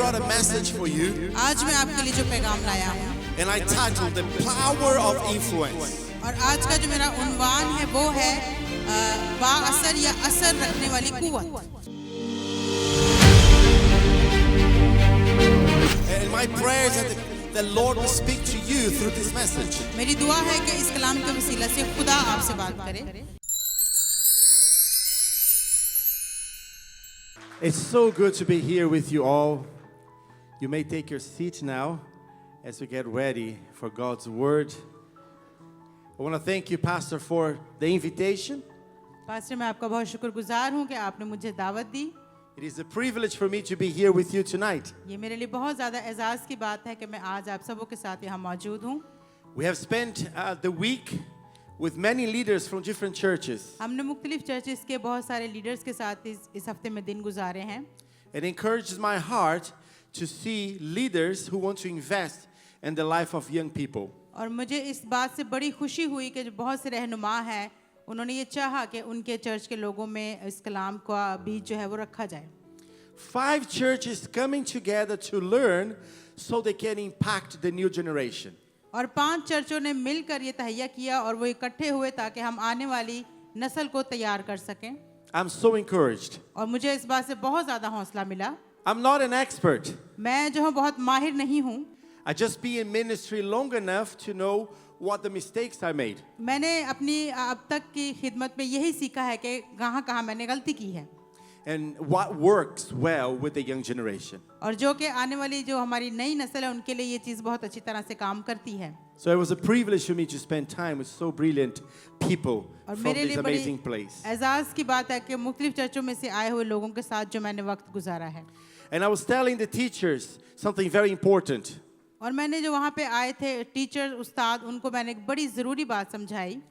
brought a message for you, आज मैं आपके लिए जो पैगाम लाया हूँ and I titled The Power of Influence. और आज का जो मेरा उन्वान है वो है बाअसर या असर रखने वाली कुव्वत। And my prayer is that the Lord will speak to you through this message. मेरी दुआ है कि इस कलाम के वसीला से खुदा आपसे बात करे। It's so good to be here with you all. You may take your seat now as we get ready for God's word. I want to thank you, Pastor, for the invitation. Pastor, मैं आपका बहुत शुक्रगुजार हूँ कि आपने मुझे दावत दी। It is a privilege for me to be here with you tonight. ये मेरे लिए बहुत ज़्यादा एजाज़ की बात है कि मैं आज आप सबों के साथ यहाँ मौजूद हूँ। We have spent the week with many leaders from different churches. हमने मुख्तलिफ चर्चेस के बहुत सारे लीडर्स के साथ इस हफ्ते में दिन गुजारे हैं। It encourages my heart to see leaders who want to invest in the life of young people. और मुझे इस बात से बड़ी खुशी हुई कि जो बहुत से रहनुमा हैं उन्होंने ये चाहा कि उनके चर्च के लोगों में इस कलाम का बीज जो है वो रखा जाए। 5 churches coming together to learn so they can impact the new generation. और 5 चर्चों ने मिलकर ये तहैया किया और वो इकट्ठे हुए ताकि हम आने वाली नस्ल को तैयार कर सकें। I'm so encouraged. और मुझे इस बात से बहुत ज़्यादा हौसला मिला। I'm not an expert. मैं जो हूँ बहुत माहिर नहीं हूँ। I just be in ministry long enough to know what the mistakes I made. मैंने अपनी अब तक की खिदमत में यही सीखा है कि कहाँ मैंने गलती की है And what works well with the young generation. और जो कि आने वाली जो हमारी नई नस्ल है उनके लिए ये चीज़ बहुत अच्छी तरह से काम करती है। So it was a privilege for me to spend time with so brilliant people और from मेरे this लिए बड़ी amazing place. एजाज़ की बात है कि मुख्तलिफ चर्चों में से आए हुए लोगों के साथ जो मैंने वक्त गुजारा है। And I was telling the teachers something very important. और मैंने जो वहाँ पे आए थे टीचर उस्ताद उनको मैंने एक बड़ी ज़रूरी बात समझाई।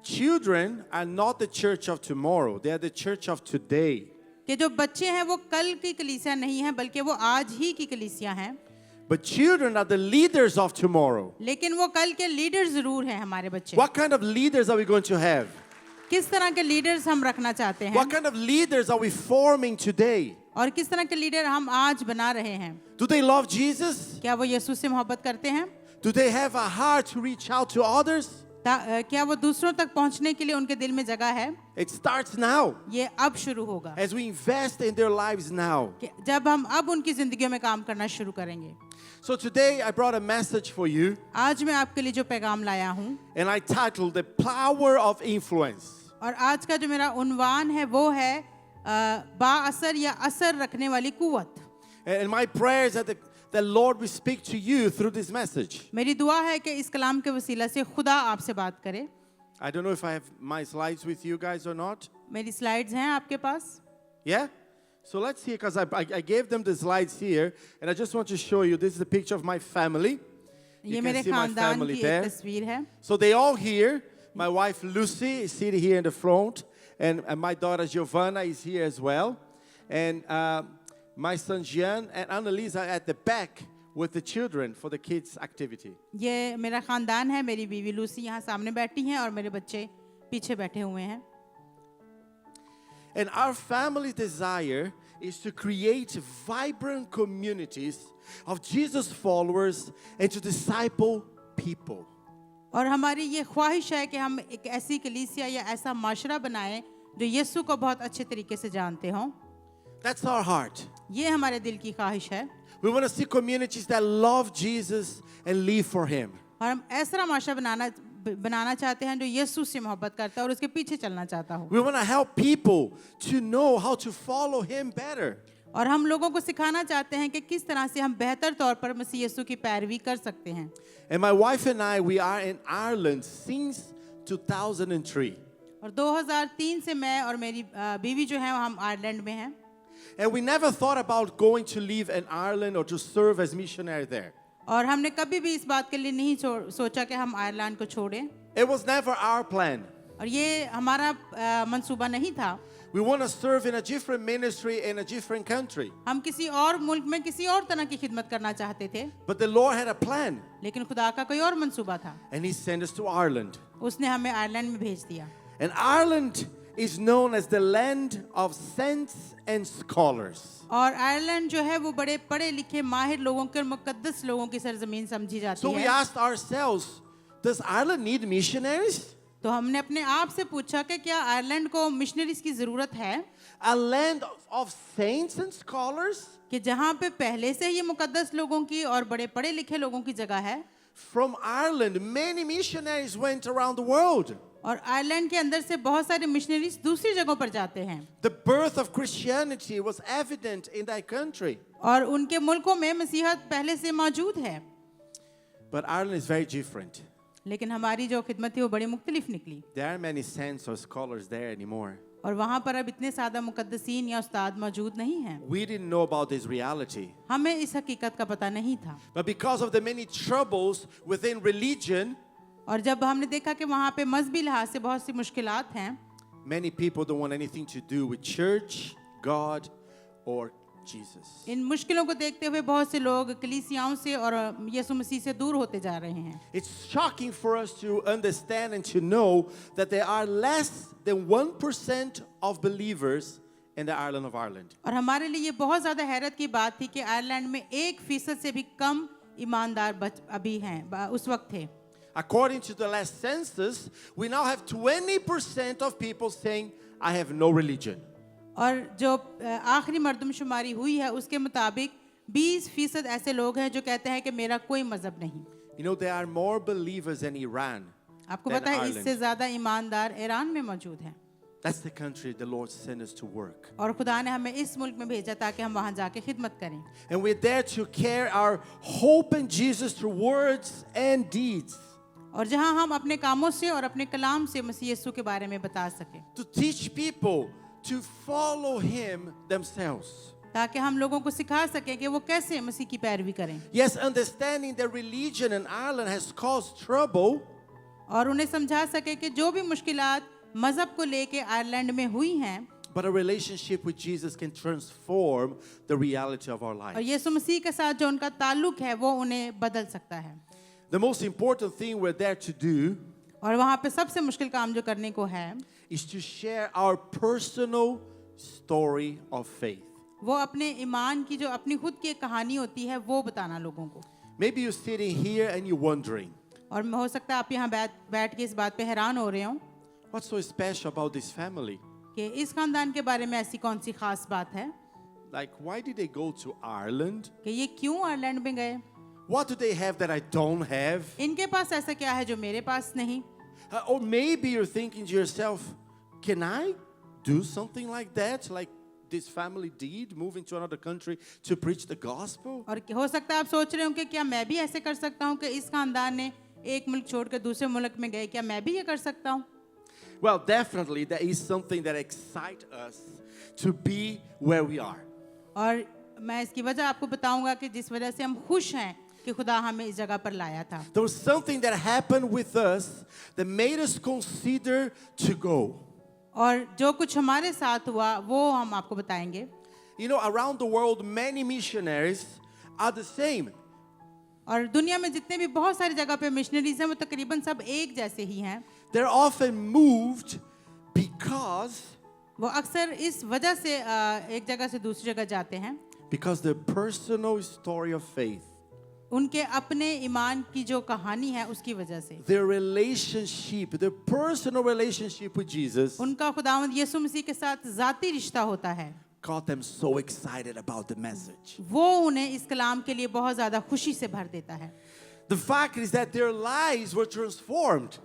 Children are not the church of tomorrow. They are the church of today. कि जो बच्चे हैं वो कल की कलीसिया नहीं है बल्कि वो आज ही की कलीसिया हैं। But children are the leaders of tomorrow. लेकिन वो कल के लीडर ज़रूर हैं हमारे बच्चे। What kind of leaders are we going to have? किस तरह के लीडर्स हम रखना चाहते हैं? What kind of leaders are we forming today? और किस तरह के लीडर हम आज बना रहे हैं? Do they love Jesus? क्या वो यीशु से मोहब्बत करते हैं? Do they have a heart to reach out to others? क्या वो दूसरों तक पहुंचने के लिए उनके दिल में जगह है? It starts now. ये अब शुरू होगा। As we invest in their lives now. जब हम अब उनकी जिंदगियों में काम करना शुरू करेंगे। So today I brought a message for you. आज मैं आपके लिए जो पैगाम लाया हूँ And I titled The Power of Influence. और आज का जो मेरा उन्वान है वो है बाअसर या असर रखने वाली कुव्वत। And my prayer is that the Lord will speak to you through this message. मेरी दुआ है कि इस कलाम के वसीला से खुदा आपसे बात करे। I don't know if I have my slides with you guys or not. मेरी स्लाइड्स हैं आपके पास? Yeah? So let's see, because I gave them the slides here, and I just want to show you, this is a picture of my family. ये You मेरे can see my खानदान family की एक there. तस्वीर है। So they all here. My wife Lucy is seated here in the front, and my daughter Giovanna is here as well. And my son Jean and Annalisa are at the back with the children for the kids activity. ये मेरा खानदान है, मेरी बीवी Lucy यहाँ सामने बैठी हैं और मेरे बच्चे पीछे बैठे हुए हैं। And our family's desire is to create vibrant communities of Jesus followers and to disciple people. और हमारी ये ख्वाहिश है कि हम एक ऐसी कलीसिया या ऐसा माशरा बनाएं जो यीशु को बहुत अच्छे तरीके से जानते हों। That's our heart. ये हमारे दिल की ख्वाहिश है। We want to see communities that love Jesus and live for Him. और हम ऐसा माशरा बनाना चाहते हैं जो यीशु से मोहब्बत करता है और उसके पीछे चलना चाहता हो। We want to help people to know how to follow Him better. और हम लोगों को सिखाना चाहते हैं कि किस तरह से हम बेहतर तौर पर मसीह यीशु की पैरवी कर सकते हैं। And my wife and I, we are in Ireland since 2003. और 2003 से मैं और मेरी बीवी जो है हम आयरलैंड में हैं। And we never thought about going to live in Ireland or to serve as missionary there. और हमने कभी भी इस बात के लिए नहीं सोचा कि हम आयरलैंड को छोड़ें। It was never our plan. और ये हमारा मंसूबा नहीं था। We want to serve in a different ministry in a different country. हम किसी और मुल्क में किसी और तरह की खिदमत करना चाहते थे। But the Lord had a plan. लेकिन खुदा का कोई और मंसूबा था। And He sent us to Ireland. उसने हमें आयरलैंड में भेज दिया। And Ireland is known as the land of saints and scholars. और आयरलैंड जो है वो बड़े पढ़े लिखे माहिर लोगों के और मुकद्दस लोगों की सरजमीन समझी जाती So we है। asked ourselves, does Ireland need missionaries? तो हमने अपने आप से पूछा कि क्या आयरलैंड को मिशनरीज की जरूरत है, A land of saints and scholars? कि जहाँ पे पहले से ये मुकद्दस लोगों की और बड़े पढ़े लिखे लोगों की जगह है। From Ireland, many missionaries went around the world. और आयरलैंड के अंदर से बहुत सारे मिशनरीज दूसरी जगहों पर जाते हैं The birth of Christianity was evident in that country. और उनके मुल्कों में मसीहत पहले से मौजूद है। But Ireland is very different. लेकिन हमारी जो खिदमत थी वो बड़ी मुख्तलिफ निकली There aren't many saints or scholars there anymore. और वहाँ पर अब इतने सादा मुकद्दसीन या उस्ताद मौजूद नहीं हैं। We didn't know about this reality. हमें इस हकीकत का पता नहीं था। But because of the many troubles within religion, और जब हमने देखा कि वहाँ पे मजहबी लिहाज से बहुत सी मुश्किलात हैं, many people don't want anything to do with church, God, or Jesus. इन मुश्किलों को देखते हुए बहुत से लोग कलीसियाओं से और यीशु मसीह से दूर होते जा रहे हैं। It's shocking for us to understand and to know that there are less than 1% of believers in the island of Ireland. और हमारे लिए ये बहुत ज़्यादा हैरत की बात थी कि आयरलैंड में 1% से भी कम ईमानदार अभी हैं उस वक्त थे। According to the last census, we now have 20% of people saying, I have no religion. और जो आखिरी मर्दमशुमारी हुई है उसके मुताबिक 20% ऐसे लोग हैं जो कहते हैं कि मेरा कोई मजहब नहीं। You know, there are more believers in Iran. आपको than पता है Ireland. इससे ज़्यादा ईमानदार ईरान में मौजूद हैं। That's the country the Lord sent us to work. और खुदा ने हमें इस मुल्क में भेजा ताकि हम वहाँ जाके खिदमत करें। And we're there to carry our hope in Jesus through words and deeds. और जहाँ हम अपने कामों से और अपने कलाम से मसीह यीशु के बारे में बता सकें, To teach people to follow Him themselves. ताकि हम लोगों को सिखा सकें कि वो कैसे मसीह की पैरवी करें। Yes, understanding that religion in Ireland has caused trouble, और उन्हें समझा सके कि जो भी मुश्किलात मजहब को लेके आयरलैंड में हुई हैं, but a relationship with Jesus can transform the reality of our और life. यीशु मसीह के साथ जो उनका ताल्लुक है वो उन्हें बदल सकता है। The most important thing we're there to do और वहाँ पे सबसे मुश्किल काम जो करने को है is to share our personal story of faith. वो अपने ईमान की जो अपनी खुद की एक कहानी होती है वो बताना लोगों को। Maybe you're sitting here and you're wondering, और हो सकता है आप यहाँ बैठ के इस बात पे हैरान हो रहे हो what's so special about this family? कि इस खानदान के बारे में ऐसी कौन सी खास बात है Like, why did they go to Ireland? कि ये क्यों आयरलैंड में गए, What do they have that I don't have? इनके पास ऐसा क्या है जो मेरे पास नहीं। Or maybe you're thinking to yourself, can I do something like that? Like this family did, moving to another country to preach the gospel? और हो सकता है आप सोच रहे हो कि क्या मैं भी ऐसे कर सकता हूँ कि इस खानदान ने एक मुल्क छोड़कर दूसरे मुल्क में गए, क्या मैं भी ये कर सकता हूँ। Well, definitely there is something that excites us to be where we are. और मैं इसकी वजह आपको बताऊंगा कि जिस वजह से हम खुश हैं कि खुदा हमें इस जगह पर लाया था। There was something that happened with us that made us consider to go. और जो कुछ हमारे साथ हुआ वो हम आपको बताएंगे। You know, around the world, many missionaries are the same. और दुनिया में जितने भी बहुत सारी जगह पे मिशनरीज हैं वो तकरीबन सब एक जैसे ही हैं। They're often moved because वो अक्सर इस वजह से एक जगह से दूसरी जगह जाते हैं their personal story of faith, उनके अपने ईमान की जो कहानी है उसकी वजह से। their relationship, their personal relationship with Jesus उनका खुदावंद यीशु मसीह के साथ ज़ाती रिश्ता होता है, got them so excited about the message. वो उन्हें इस कलाम के लिए बहुत ज़्यादा खुशी से भर देता है। The fact is that their lives were transformed,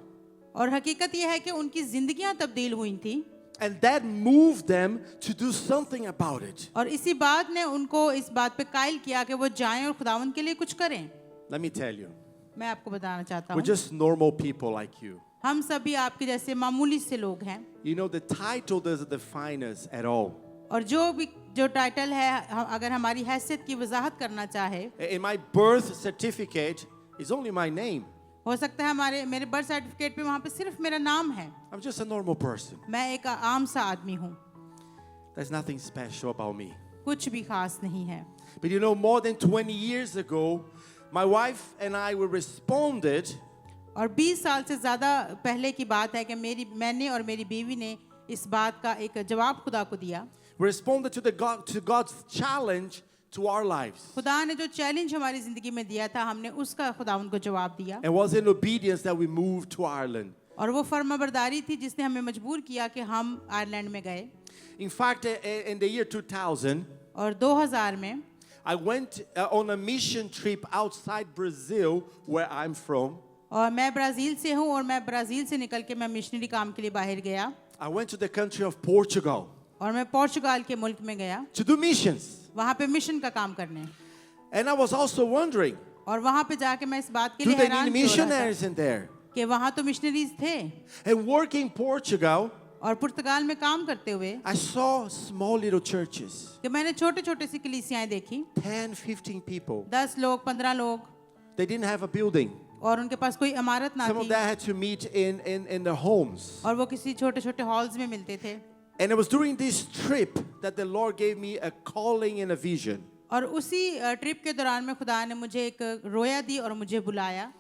और हकीकत यह है कि उनकी जिंदगियां तब्दील हुई थी and that moved them to do something about it. और इसी बात ने उनको इस बात पे कायल किया कि वो जाएं और खुदावंद के लिए कुछ करें। Let me tell you, मैं आपको बताना चाहता we're हूँ, just normal people like you. हम सभी आपके जैसे मामूली से लोग हैं You know, the title doesn't define us at all. और जो टाइटल है अगर हमारी हैसियत की वजाहत करना चाहे, In my birth certificate is only my name. हो सकता है मेरे बर्थ सर्टिफिकेट पे वहाँ पे सिर्फ मेरा नाम है, I'm just a normal person. मैं एक आम सा आदमी हूँ, There's nothing special about me. कुछ भी खास नहीं है। But you know, more than 20 years ago, my wife and I were responded और 20 साल से ज़्यादा पहले की बात है कि मैंने और मेरी बीवी ने इस बात का एक जवाब खुदा को दिया। We responded to God's challenge to our lives. खुदा ने जो चैलेंज हमारी जिंदगी में दिया था, हमने उसका खुदा उनको जवाब दिया। And was in obedience that we moved to Ireland. और वो फर्माबरदारी थी जिसने हमें मजबूर किया कि हम आयरलैंड में गए। In fact, in the year 2000, और 2000 में I went on a mission trip outside Brazil, where I'm from. और मैं ब्राज़ील से हूँ और मैं ब्राज़ील से निकल के मैं मिशनरी काम के लिए बाहर गया I went to the country of Portugal और मैं पोर्चुगाल के मुल्क में गया to do missions. वहाँ पे मिशन का काम करने। And I was also wondering, और वहाँ पे जाके मैं इस बात के do लिए they हैरान need भी हो रहा था missionaries in there? कि वहाँ तो मिशनरीज थे। And working Portugal, और पुर्तगाल में काम करते हुए I saw small little churches, कि मैंने छोटे छोटे सी कलीसियाएं देखी, 10, 15 people. 10 लोग 15 लोग, They didn't have a building. और उनके पास कोई इमारत ना Some of थी them had to meet in their homes. और वो किसी छोटे छोटे हॉल्स में मिलते थे। And it was during this trip that the Lord gave me a calling and a vision. और उसी ट्रिप के दौरान में खुदा ने मुझे एक रोया दी और मुझे बुलाया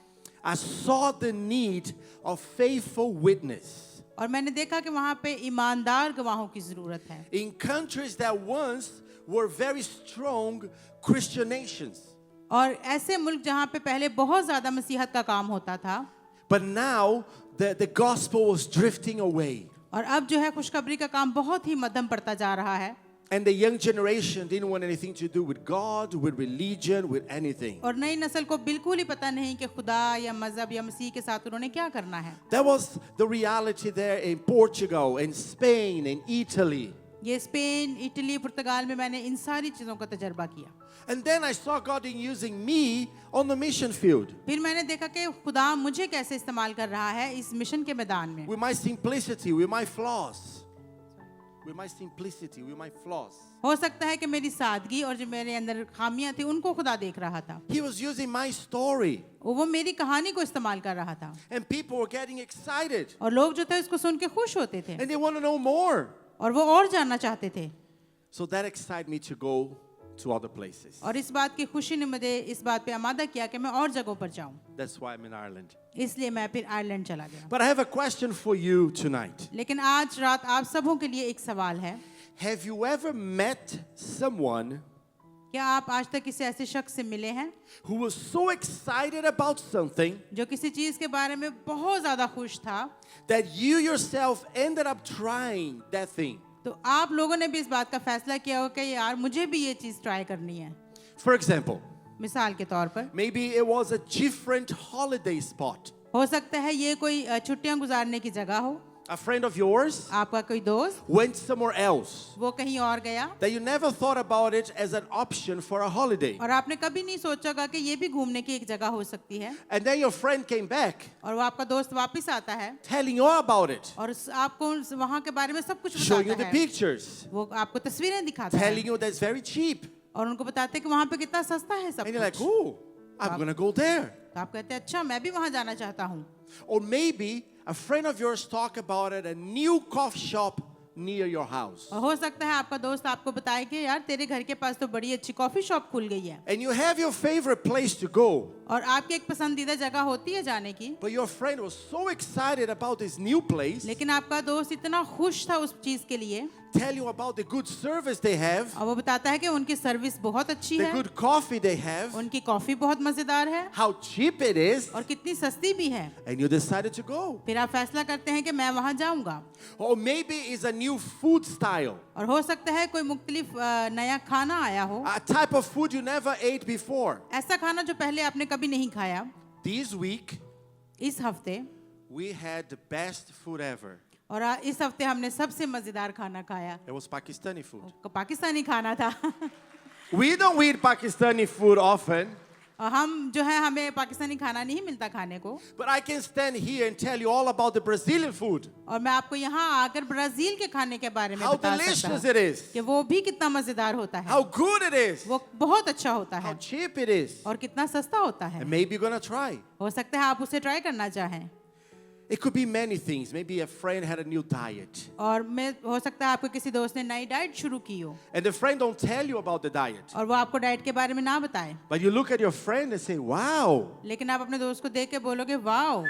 I saw the need of faithful witness और मैंने देखा कि वहाँ पे ईमानदार गवाहों की ज़रूरत है। in countries that once were very strong Christian nations. और ऐसे मुल्क जहाँ पे पहले बहुत ज़्यादा मसीहत का काम होता था, But now the gospel was drifting away. और अब जो है खुशखबरी का काम बहुत ही मध्यम पड़ता जा रहा है। And the young generation didn't want anything to do with God, with religion, with anything. और नई नस्ल को बिल्कुल ही पता नहीं कि खुदा या मजहब या मसीह के साथ उन्होंने क्या करना है। That was the reality there in Portugal, in Spain, in Italy. ये स्पेन, इटली, पुर्तगाल में मैंने इन सारी चीज़ों का तजर्बा किया। And then I saw God using me on the mission field फिर मैंने देखा कि खुदा मुझे कैसे इस्तेमाल कर रहा है इस मिशन के मैदान में। with my simplicity, with my flaws. With my simplicity, with my flaws. हो सकता है कि मेरी सादगी और जो मेरे अंदर खामियां थी उनको खुदा देख रहा था। He was using my story. वो मेरी कहानी को इस्तेमाल कर रहा था And people were getting excited. और लोग जो थे इसको सुन के खुश होते थे And they want to know more. और वो और जानना चाहते थे। So that excited me to go to other places. और इस बात की खुशी ने मुझे इस बात पे आमादा किया कि मैं और जगहों पर जाऊं। That's why I'm in Ireland. इसलिए मैं फिर आयरलैंड चला गया। But I have a question for you tonight. लेकिन आज रात आप सबों के लिए एक सवाल है, Have you ever met someone क्या आप आज तक किसी ऐसे शख्स से मिले हैं who was so excited about something जो किसी चीज के बारे में बहुत ज्यादा खुश था that you yourself ended up trying that thing? तो आप लोगों ने भी इस बात का फैसला किया हो कि यार मुझे भी ये चीज ट्राई करनी है। For example, मिसाल के तौर पर maybe it was a different holiday spot. हो सकता है ये कोई छुट्टियां गुजारने की जगह हो, A friend of yours आपका कोई दोस्त went somewhere else वो कहीं और गया that you never thought about it as an option for a holiday. और आपने कभी नहीं सोचा होगा कि ये भी घूमने की एक जगह हो सकती है, And then your friend came back और वो आपका दोस्त वापस आता है telling you all about it, और आपको वहाँ के बारे में सब कुछ showing you बताता the है, pictures, वो आपको तस्वीरें दिखाता है telling you that it's very cheap. और उनको बताते हैं कि वहाँ पे कितना सस्ता है सब And you're like, कुछ। oh, I'm going to go there. तो आप कहते हैं अच्छा मैं भी वहाँ जाना चाहता हूँ। Or maybe a friend of yours talk about it, a new coffee shop near your house. और हो सकता है आपका दोस्त आपको बताए कि यार तेरे घर के पास तो बड़ी अच्छी कॉफी शॉप खुल गई है And you have your favorite place to go, और आपकी एक पसंदीदा जगह होती है जाने की, but your friend was so excited about this new place, लेकिन आपका दोस्त इतना खुश था उस चीज के लिए tell you about the good service they have, और वो बताता है कि उनकी सर्विस बहुत अच्छी the है, good coffee they have, उनकी कॉफी बहुत मजेदार है how cheap it is, और कितनी सस्ती भी है। and you decided to go. फिर आप फैसला करते हैं कि मैं वहाँ जाऊंगा। Or maybe it's a new food style, और हो सकता है कोई मुख्तलिफ नया खाना आया हो, a type of food you never ate before. ऐसा खाना जो पहले आपने कभी नहीं खाया। This week, इस हफ्ते we had the best food ever. और इस हफ्ते हमने सबसे मजेदार खाना खाया, It was Pakistani food. Pakistani खाना था। We don't eat Pakistani food often, और हम जो है हमें पाकिस्तानी खाना नहीं मिलता खाने को, but I can stand here and tell you all about the Brazilian food. और मैं आपको यहाँ आकर ब्राजील के खाने के बारे में How बता delicious सकता it हूँ is. कि वो भी कितना मजेदार होता है, How good it is. वो बहुत अच्छा होता How है cheap it is. और कितना सस्ता होता है। And maybe you're going to try. हो सकता है आप उसे ट्राई करना चाहें। It could be many things. Maybe a friend had a new diet. और मैं हो सकता है आपको किसी दोस्त ने नई डाइट शुरू की हो And the friend don't tell you about the diet. और वो आपको डाइट के बारे में ना बताए, But you look at your friend and say, wow, लेकिन आप अपने दोस्त को देख के बोलोगे वाओ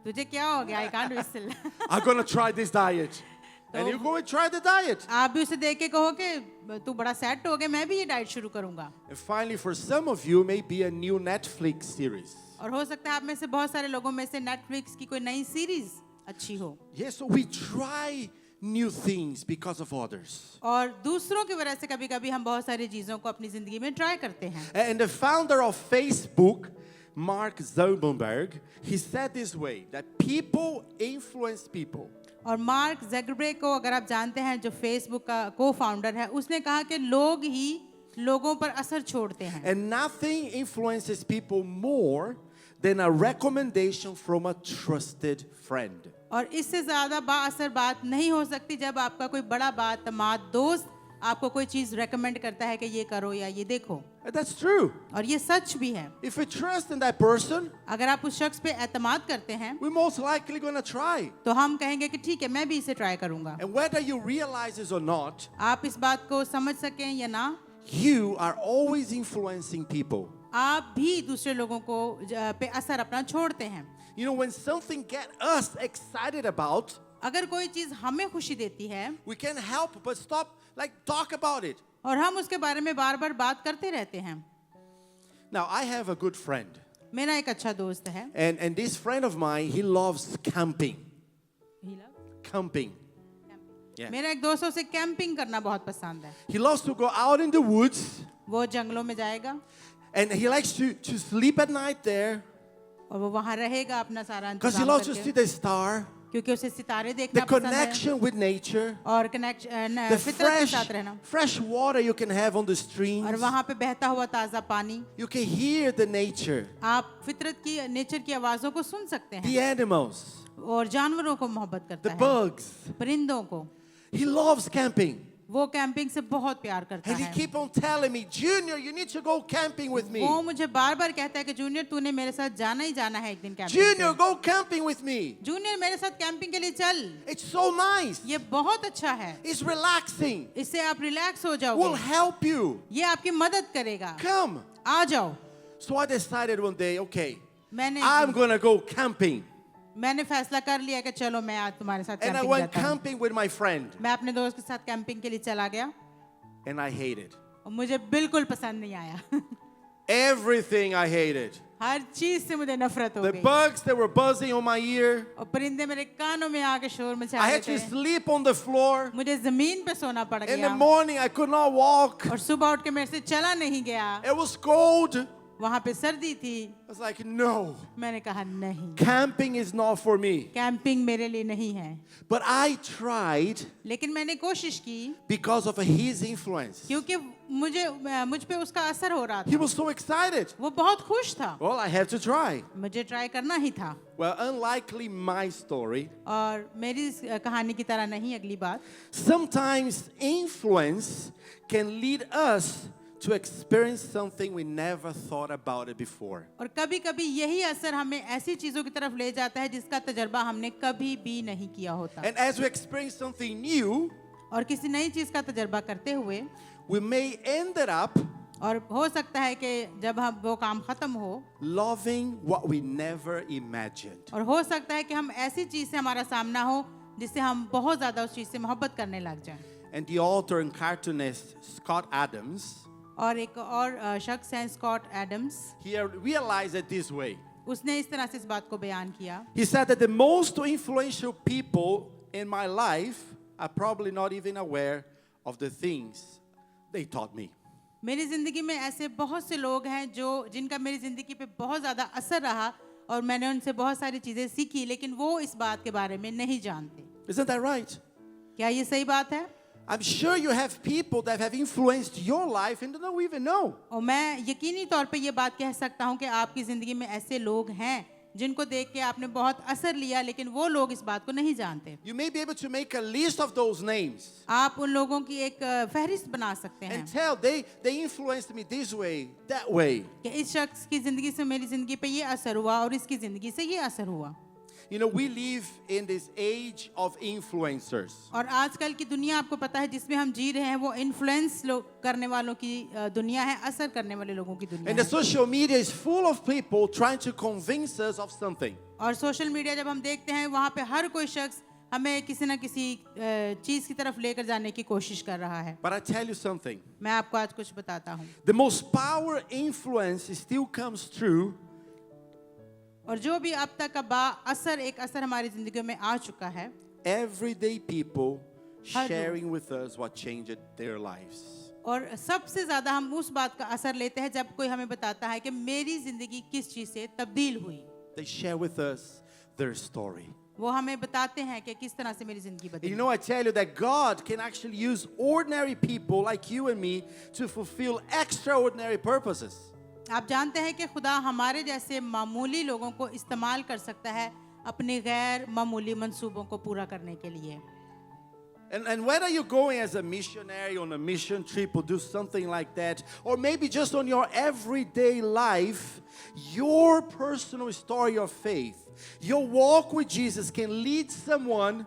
तुझे क्या हो गया? I can't whistle. I'm going to try this diet. And you go and try the diet. आप भी उसे देख के कहो कि तू बड़ा सेट हो गया, मैं भी ये डाइट शुरू करूंगा. And finally, for some of you, maybe a new Netflix series. और हो सकता है आप में से बहुत सारे लोगों में से नेटफ्लिक्स की कोई नई सीरीज अच्छी हो. Yes, so we try new things because of others. और दूसरों की वजह से कभी-कभी हम बहुत सारी चीजों को अपनी जिंदगी में ट्राई करते हैं. And the founder of Facebook, Mark Zuckerberg, he said this way, that people influence people. और मार्क ज़करबर्ग को अगर आप जानते हैं, जो फेसबुक का को फाउंडर है, उसने कहा कि लोग ही लोगों पर असर छोड़ते हैं. And nothing influences people more than a recommendation from a trusted friend. और इससे ज्यादा बाअसर बात नहीं हो सकती जब आपका कोई बड़ा बातमाद दोस्त आपको कोई चीज रेकमेंड करता है कि ये करो या ये देखो. And that's true. और ये सच भी है. If we trust in that person, अगर आप उस शख्स पे एतमाद करते हैं, we're most likely going to try. तो हम कहेंगे कि ठीक है, मैं भी इसे ट्राई करूंगा. And whether you realize this or not, आप इस बात को समझ सकें या ना, you are always influencing people. आप भी दूसरे लोगों को पे असर अपना छोड़ते हैं. You know, when something gets us excited about, अगर कोई चीज हमें खुशी देती है we can't help but stop, talk about it. और हम उसके बारे में बार बार बात करते रहते हैं. Now, I have a good friend. मेरा एक अच्छा दोस्त है. And this friend of mine, he loves camping. Camping. Yeah. मेरा एक दोस्त है, उसे कैंपिंग करना बहुत पसंद है. He loves to go out in the woods. वो जंगलों में जाएगा. And he likes to sleep at night there. और वो वहाँ रहेगा अपना सारा Because he इंतजाम loves to see करके, the star, क्योंकि उसे सितारे the देखना पसंद है. connection with nature, और कनेक्शन the फितरत के साथ रहना. fresh water you can have on the और streams. वहाँ पे बहता हुआ ताज़ा पानी. You can hear the nature, आप फितरत की नेचर की आवाज़ों को सुन सकते हैं. the animals, और जानवरों को मोहब्बत करता the है, bugs. परिंदों को. He loves camping. वो कैंपिंग से बहुत प्यार करता And he है. keep on telling me, Junior, you need to go camping with me. वो मुझे बार बार कहता है कि जूनियर तूने मेरे साथ जाना ही जाना है एक दिन कैंपिंग Junior, पे. go camping with me. Junior मेरे साथ कैंपिंग के लिए चल. It's so nice. ये बहुत अच्छा है. It's relaxing. इससे आप रिलैक्स हो Will जाओगे. help you. ये आपकी मदद करेगा. Come. आ जाओ. So I decided one day, okay, मैंने I'm going to go camping. मैंने फैसला कर लिया कि चलो मैं आज तुम्हारे साथ And I कैंपिंग went जाता हूँ. camping with my friend. मैं अपने दोस्त के साथ कैंपिंग के लिए चला गया And I hated. और मुझे बिल्कुल पसंद नहीं आया. Everything I hated. हर चीज से मुझे नफरत हो The गई. bugs that were buzzing on my ear. और परिंदे मेरे कानों में आके शोर मचा I रहे had to थे. sleep on the floor. मुझे जमीन पे सोना पड़ In the गया. morning, I could not walk. और सुबह उठ के मेरे से चला नहीं गया. It was cold. वहाँ पे सर्दी थी. I was like, no, मैंने कहा नहीं, camping is not for me. Camping मेरे लिए नहीं है. But I tried लेकिन मैंने कोशिश की because of his influence. क्योंकि मुझ पे उसका असर हो रहा He था. was so excited. वो बहुत खुश था. Well, I had to try. मुझे ट्राई करना ही था. Well, unlikely my story, और मेरी इस कहानी की तरह नहीं. अगली बात, sometimes influence can lead us to experience something we never thought about it before. और कभी-कभी यही असर हमें ऐसी चीजों की तरफ ले जाता है जिसका तजर्बा हमने कभी भी नहीं किया होता. And as we experience something new, और किसी नई चीज का तजर्बा करते हुए, we may end up और हो सकता है कि जब हम वो काम खत्म हो, loving what we never imagined. और हो सकता है कि हम ऐसी चीज से हमारा सामना हो जिससे हम बहुत ज्यादा उस चीज से मोहब्बत करने लग जाएं. And the author and cartoonist Scott Adams, और एक और शख्स है Scott Adams. he realized it this way. उसने इस तरह से इस बात को बयान किया. He said that the most influential people in my life are probably not even aware of the things they taught me. मेरी जिंदगी में ऐसे बहुत से लोग हैं जिनका मेरी जिंदगी पे बहुत ज्यादा असर रहा और मैंने उनसे बहुत सारी चीजें सीखी, लेकिन वो इस बात के बारे में नहीं जानते. Isn't that right? क्या ये सही बात है? I'm sure you have people that have influenced your life and don't even know. और मैं यकीनी तौर पे ये बात कह सकता हूँ कि आपकी जिंदगी में ऐसे लोग हैं जिनको देख के आपने बहुत असर लिया, लेकिन वो लोग इस बात को नहीं जानते. You may be able to make a list of those names आप उन लोगों की एक फहरिस्त बना सकते हैं and tell they influenced me this way, that way. कि इस शख्स की जिंदगी से मेरी जिंदगी पे ये असर हुआ और इसकी जिंदगी से ये असर हुआ. You know, we live in this age of influencers. और आजकल की दुनिया आपको पता है जिसमें हम जी रहे हैं वो इन्फ्लुएंस करने वालों की दुनिया है, असर करने वाले लोगों की दुनिया And the है। social media is full of people trying to convince us of something. और सोशल मीडिया जब हम देखते हैं वहाँ पे हर कोई शख्स हमें किसी न किसी चीज की तरफ लेकर जाने की कोशिश कर रहा है। But I tell you something. मैं आपको आज कुछ बताता हूँ। The most power influence still comes through और जो भी अब तक का असर एक असर हमारी जिंदगी में आ चुका है, everyday people her sharing with us what changed their lives. और सबसे ज्यादा हम उस बात का असर लेते हैं जब कोई हमें बताता है कि मेरी जिंदगी किस चीज से तब्दील हुई। They share with us their story. वो हमें बताते हैं कि किस तरह से मेरी जिंदगी You बदली। know, I tell you that God can actually use ordinary people like you and me to fulfill extraordinary purposes. आप जानते हैं कि खुदा हमारे जैसे मामूली लोगों को इस्तेमाल कर सकता है अपने गैर मामूली मंसूबों को पूरा करने के लिए। And whether you're going as a missionary on a mission trip or do something like that, or maybe just on your everyday life, your personal story of faith, your walk with Jesus can lead someone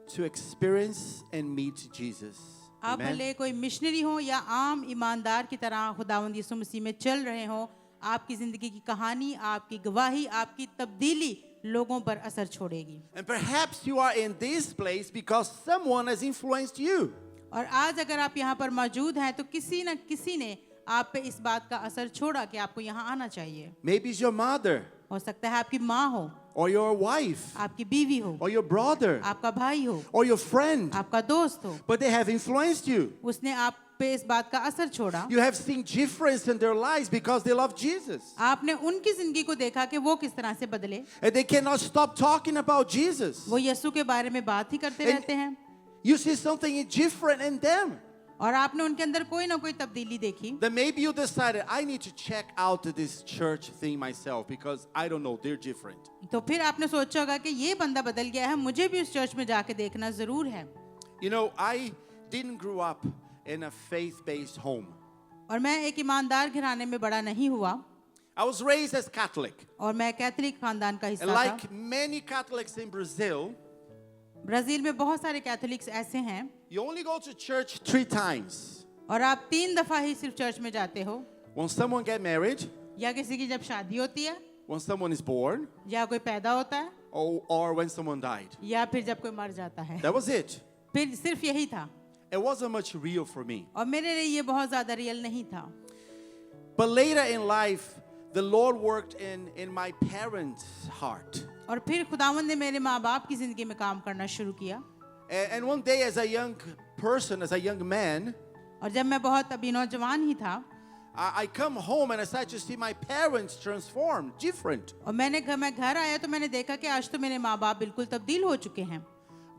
to experience and meet Jesus. आप Amen? भले कोई missionary हो या आम ईमानदार की तरह खुदावंद यीशु मसीह में चल रहे हो, आपकी जिंदगी की कहानी, आपकी गवाही, आपकी तब्दीली लोगों पर असर छोड़ेगी। And perhaps you are in this place because someone has influenced you. और आज अगर आप यहाँ पर मौजूद हैं तो किसी न किसी ने आप पे इस बात का असर छोड़ा कि आपको यहाँ आना चाहिए। Maybe it's your mother, हो सकता है आपकी माँ हो, or your wife, आपकी बीवी हो, or your brother, आपका भाई हो, or your friend, आपका दोस्त हो, but they have influenced you. उसने आप पे इस बात का असर छोड़ा। You have seen difference in their lives because they love Jesus. आपने उनकी जिंदगी को देखा कि वो किस तरह से बदले। And they cannot stop talking about Jesus. वो यीशु के बारे में बात ही करते And रहते हैं you see something different in them. और आपने उनके अंदर कोई ना कोई तब्दीली देखी। Then maybe you decided, I need to check out this church thing myself because I don't know, they're different. तो फिर आपने सोचा होगा कि ये बंदा बदल गया है, मुझे भी उस चर्च में जाके देखना जरूर है। You know, I didn't grow up in a faith-based home. और मैं एक ईमानदार घराने में बड़ा नहीं हुआ I was raised as Catholic. और मैं कैथोलिक खानदान का हिस्सा And था। like many Catholics in Brazil, Brazil में बहुत सारे कैथोलिक्स ऐसे हैं you only go to church 3 times. और आप 3 दफा ही सिर्फ चर्च में जाते हो, When someone get married, या किसी की जब शादी होती है, when someone is born, या कोई पैदा होता है, or when someone died. या फिर जब कोई मर जाता है। That was it. फिर सिर्फ यही था It wasn't much real for me. और मेरे लिए ये बहुत ज्यादा रियल नहीं था। But later in life, the Lord worked in my parents' heart. और फिर खुदावंद ने मेरे माँ बाप की जिंदगी में काम करना शुरू किया। And one day, as a young person, as a young man, और जब मैं बहुत अभी नौजवान ही था I come home and I start to see my parents transformed, different. और मैं घर आया तो मैंने देखा कि आज तो मेरे माँ बाप बिल्कुल तब्दील हो चुके हैं।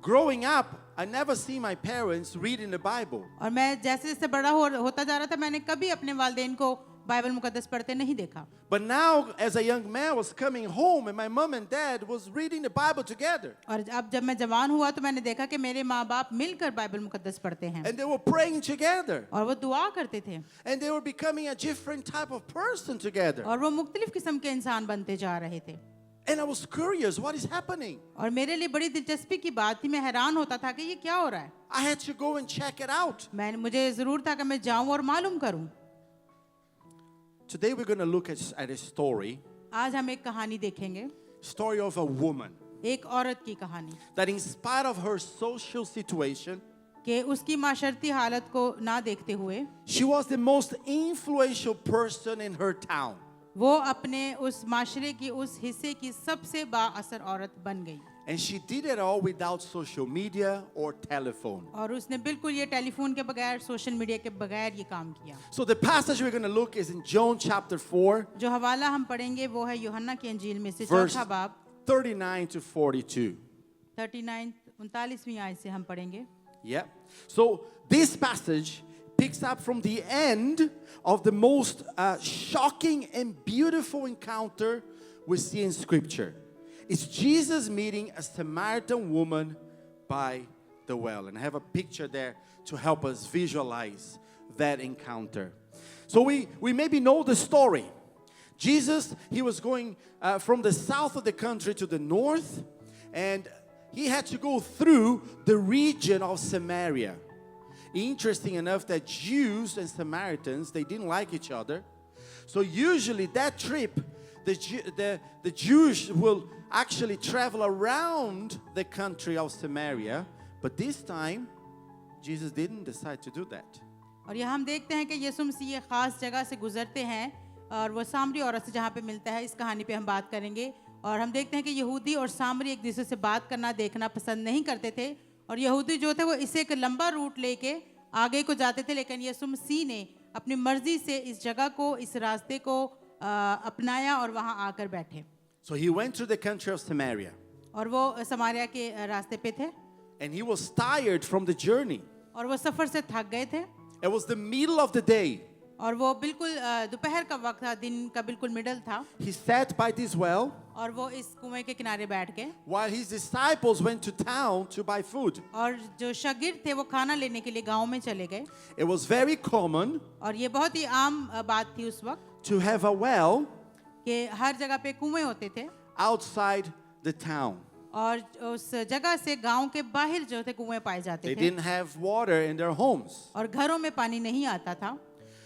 Growing up, I never see my parents reading the Bible. और मैं जैसे जैसे बड़ा होता जा रहा था, मैंने कभी अपने वालिदैन को बाइबल मुकद्दस पढ़ते नहीं देखा। But now, as a young man, I was coming home and my mom and dad was reading the Bible together. और अब जब मैं जवान हुआ तो मैंने देखा कि मेरे माँ बाप मिलकर बाइबल मुकद्दस पढ़ते हैं And they were praying together. और वो दुआ करते थे And they were becoming a different type of person together. और वो मुख्तलिफ किस्म के इंसान बनते जा रहे थे। And I was curious, what is happening? और मेरे लिए बड़ी दिलचस्पी की बात थी, मैं हैरान होता था कि ये क्या हो रहा है। I had to go and check it out. मुझे जरूर था कि मैं जाऊं और मालूम करूं। Today we're going to look at a story. आज हम एक कहानी देखेंगे, Story of a woman एक औरत की कहानी that in spite of her social situation, कि उसकी माशरती हालत को ना देखते हुए she was the most influential person in her town. वो अपने उस माशरे की उस हिस्से की सबसे बाअसर औरत बन गई। And she did it all without social media or telephone. और उसने बिल्कुल ये टेलीफोन के बगैर, सोशल मीडिया के बगैर ये काम किया। So the passage we're going to look is in John chapter 4, जो हवाला हम पढ़ेंगे वो है यूहन्ना की अंजील में से verse चौथा बाब 39 to 42. 39-39वीं आयत से हम पढ़ेंगे। Yeah. So this passage picks up from the end of the most shocking and beautiful encounter we see in Scripture. It's Jesus meeting a Samaritan woman by the well. And I have a picture there to help us visualize that encounter. So we maybe know the story Jesus, he was going from the south of the country to the north, and he had to go through the region of Samaria. Interesting enough that Jews and Samaritans, they didn't like each other. So usually that trip, the Jews will actually travel around the country of Samaria. But this time, Jesus didn't decide to do that. और ये हम देखते हैं कि यीशु मसीह ये खास जगह से गुजरते हैं और वो सामरी औरत से जहाँ पे मिलता है, इस कहानी पे हम बात करेंगे। और हम देखते हैं कि यहूदी और सामरी एक दूसरे से बात करना देखना पसंद नहीं करते थे, और यहूदी जो थे वो इसे एक लंबा रूट लेके आगे को जाते थे, लेकिन यीशु मसीह ने अपनी मर्जी से इस जगह को, इस रास्ते को अपनाया और वहाँ आकर बैठे। So he went through the country of Samaria. और वो समारिया के रास्ते पे थे And he was tired from the journey. और वो सफ़र से थक गए थे It was the middle of the day. और वो बिल्कुल दोपहर का वक्त था, दिन का बिल्कुल मिडल था। He sat by this well और वो इस कुएं के किनारे बैठ गए while his disciples went to town to buy food. और जो शागिर्द थे वो खाना लेने के लिए गांव में चले गए। It was very common और ये बहुत ही आम बात थी उस वक्त to have a well कि हर जगह पे कुएं होते थे outside the town. और उस जगह से गांव के बाहर जो थे कुएं पाए जाते They थे didn't have water in their homes. और घरों में पानी नहीं आता था।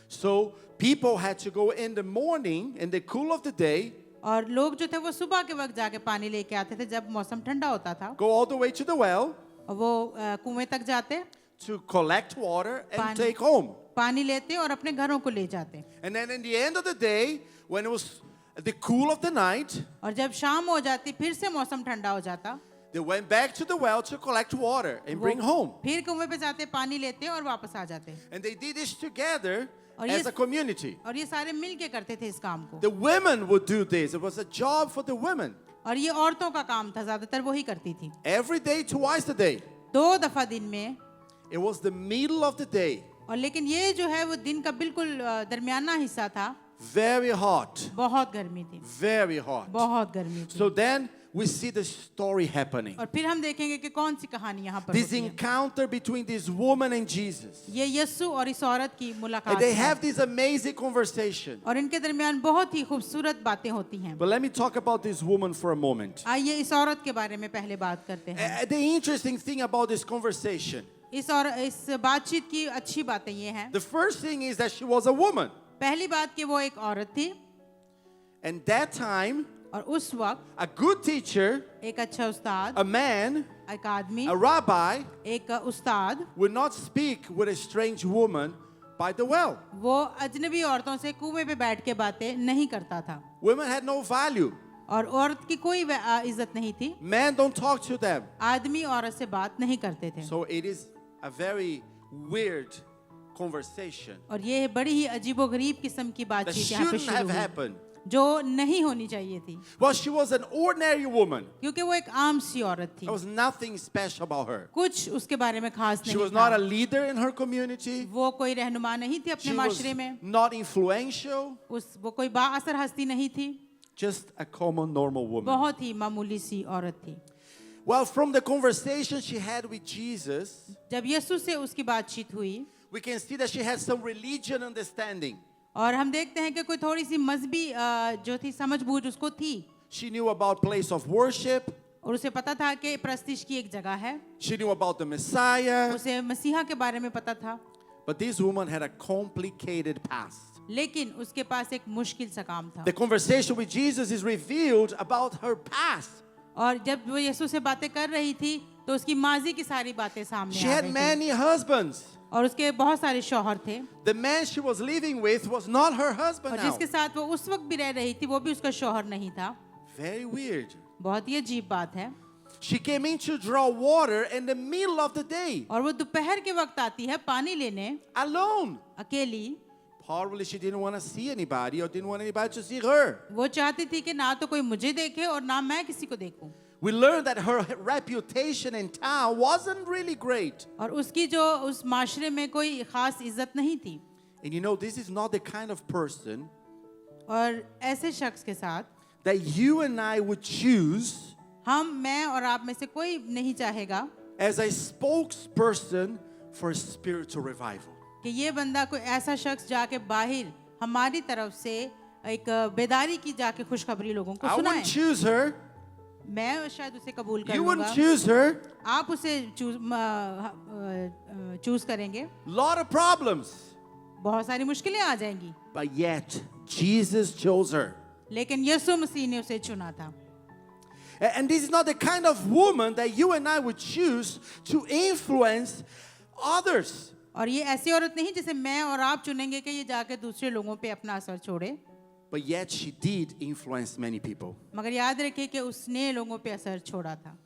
So people had to go in the morning in the cool of the day, और लोग जो थे वो सुबह के वक्त जाके पानी लेके आते थे जब मौसम ठंडा होता था, go all the way to the well और वो कुएं तक जाते, to collect water and Pani. take home. पानी लेते और अपने घरों को ले जाते। And then in the end of the day, when it was the cool of the night, और जब शाम हो जाती फिर से मौसम ठंडा हो जाता, they went back to the well to collect water and वो bring home. फिर कुएं पे जाते, पानी लेते और वापस आ जाते। And they did this together और as ये- a community. और ये सारे मिल के करते थे इस काम को। The women would do this. It was a job for the women. और ये औरतों का काम था, ज्यादातर वही करती थी। Every day, twice a day. 2 दफा दिन में। It was the middle of the day. और लेकिन ये जो है वो दिन का बिल्कुल दरमियाना हिस्सा था। Very hot. बहुत गर्मी थी, Very hot. बहुत गर्मी थी। So then we see the story happening. और फिर हम देखेंगे कि कौन सी कहानी यहाँ पर This होती है। encounter between this woman and Jesus. ये यीशु और इस औरत की And मुलाकात they है। have this amazing conversation. और इनके दरमियान बहुत ही खूबसूरत बातें होती हैं। But let me talk about this woman for a moment. आइए इस औरत के बारे में पहले बात करते हैं। The interesting thing about this conversation, इस बातचीत की अच्छी बातें ये हैं। the first thing is that she was a woman. पहली बात कि वो एक औरत थी And that time, और उस वक्त a good teacher, एक अच्छा उस्ताद, a man, एक आदमी, a rabbi, एक उस्ताद would not speak with a strange woman by the well. वो अजनबी औरतों से कुएं पे बैठ के बातें नहीं करता था Women had no value. और औरत की कोई इज्जत नहीं थी। Men don't talk to them. आदमी औरत से बात नहीं करते थे। So it is a very weird conversation और ये बड़ी ही अजीबोगरीब किस्म की that बातचीत यहाँ पे shouldn't शुरू have हुई happened. जो नहीं होनी चाहिए थी, Well, she was an ordinary woman. क्योंकि वो एक आम सी औरत थी। There was nothing special about her. कुछ उसके बारे में खास She नहीं was not a था। leader in her community. वो कोई रहनुमा नहीं थी अपने She was माशरे में, not influential. वो कोई बाअसर हस्ती नहीं थी, Just a common, normal woman. बहुत ही मामूली सी औरत थी। Well, from the conversation she had with Jesus, जब यीशु से उसकी बातचीत हुई we can see that she had some religion understanding. और हम देखते हैं कि कोई थोड़ी सी मजहबी जो थी समझबूझ उसको थी, She knew about place of worship. और उसे पता था कि प्रस्तिश की एक जगह है, She knew about the Messiah. उसे मसीहा के बारे में पता था, But this woman had a complicated past. लेकिन उसके पास एक मुश्किल सा काम था। The conversation with Jesus is revealed about her past. और जब वो यीशु से बातें कर रही थी तो उसकी माजी की सारी बातें सामने She आ had गई थी। many husbands. और उसके बहुत सारे शौहर थे The man she was living with was not her और husband now. जिसके साथ वो उस वक्त भी रह रही थी वो भी उसका शौहर नहीं था। Very weird. बहुत ही अजीब बात है। She came in to draw water in the middle of the day, और वो दोपहर के वक्त आती है पानी लेने alone. अकेली। Probably she didn't want to see anybody or didn't want anybody to see her. वो चाहती थी कि ना तो कोई मुझे देखे और ना मैं किसी को देखूं। We learned that her reputation in town wasn't really great. और उसकी जो उस माशरे में कोई खास इज्जत नहीं थी। And you know, this is not the kind of person और ऐसे शख्स के साथ that you and I would choose मैं और आप में से कोई नहीं चाहेगा as a spokesperson for spiritual revival. कि ये बंदा कोई ऐसा शख्स जाके बाहर हमारी तरफ से एक बेदारी की जाके खुशखबरी लोगों को I सुनाएं। wouldn't choose her. मैं शायद उसे कबूल कर You wouldn't लूंगा, choose her. आप उसे चूज करेंगे, Lot of problems. बहुत सारी मुश्किलें आ जाएंगी, But yet, Jesus chose her. लेकिन यीशु मसीह ने उसे चुना था। And this is not the kind of woman that you and I would choose to influence others. और ये ऐसी औरत नहीं जिसे मैं और आप चुनेंगे कि ये जाके दूसरे लोगों पे अपना असर छोड़े, But yet, she did influence many people. मगर याद रखिए कि उसने लोगों पे असर छोड़ा था।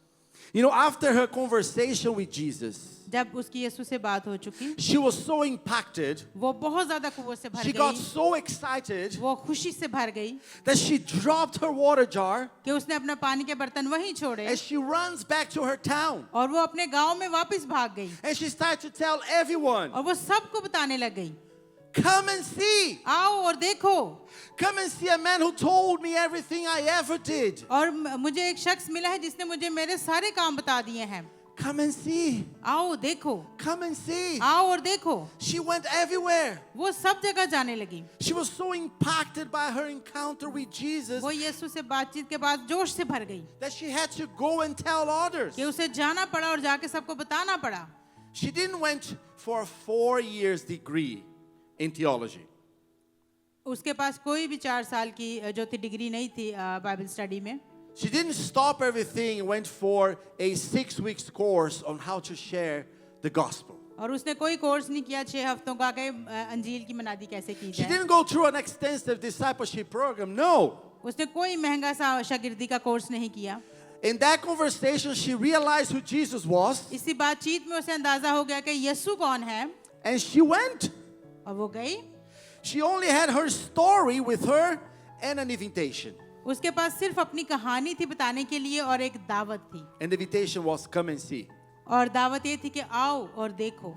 You know, after her conversation with Jesus, जब उसकी यीशु से बात हो चुकी, she was so impacted. वो बहुत ज्यादा कुव्वत से भर She got गई, so excited वो खुशी से भर गई that she dropped her water jar कि उसने अपना पानी के बर्तन वहीं छोड़े and she runs back to her town. और वो अपने गांव में वापस भाग गई And she started to tell everyone, और वो सबको बताने लग गई, come and see. आओ और देखो। Come and see a man who told me everything I ever did. और मुझे एक शख्स मिला है जिसने मुझे मेरे सारे काम बता दिए हैं, Come and see. आओ देखो, Come and see. आओ और देखो। She went everywhere. वो सब जगह जाने लगी। She was so impacted by her encounter with Jesus वो यीशु से बातचीत के बाद जोश से भर गई that she had to go and tell others. कि उसे जाना पड़ा और जाके सबको बताना पड़ा। She didn't went for a 4 years degree in theology. उसके पास कोई भी 4 साल की जो थी डिग्री नहीं थी बाइबल स्टडी में। She didn't stop everything and went for a 6 weeks course on how to share the gospel. और उसने कोई कोर्स नहीं किया 6 हफ्तों का कि अंजील की मनादी कैसे की She जाए। didn't go through an extensive discipleship program. No. उसने कोई महंगा सा शागिर्दी का कोर्स नहीं किया। In that conversation, she realized who Jesus was, इसी बातचीत में उसे अंदाजा हो गया कि यीशु कौन है and she went. और वो गई। She only had her story with her and an invitation. उसके पास सिर्फ अपनी कहानी थी बताने के लिए और एक दावत थी, And the invitation was, come and see. और दावत ये थी कि आओ और देखो।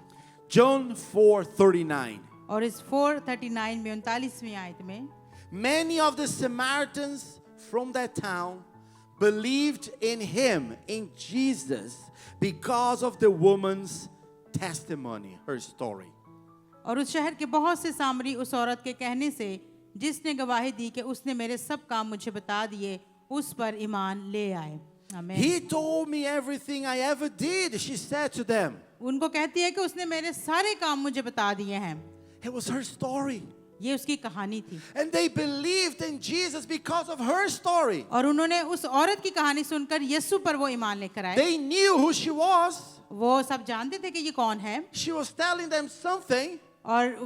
John 4:39. और इस 4:39 में 39वीं आयत में Many of the Samaritans from that town believed in him, in Jesus, because of the woman's testimony, her story. और उस शहर के बहुत से सामरी उस औरत के कहने से जिसने गवाही दी कि उसने मेरे सब काम मुझे बता दिए, उस पर ईमान ले आए। आमीन। He told me everything I ever did, she said to them. उनको कहती है कि उसने मेरे सारे काम मुझे बता दिए हैं। It was her story. ये उसकी कहानी थी And they believed in Jesus because of her story. और उन्होंने उस औरत की कहानी सुनकर यीशु पर वो ईमान लेकर आए। They knew who she was. वो सब जानते थे कि ये कौन है She was telling them something. और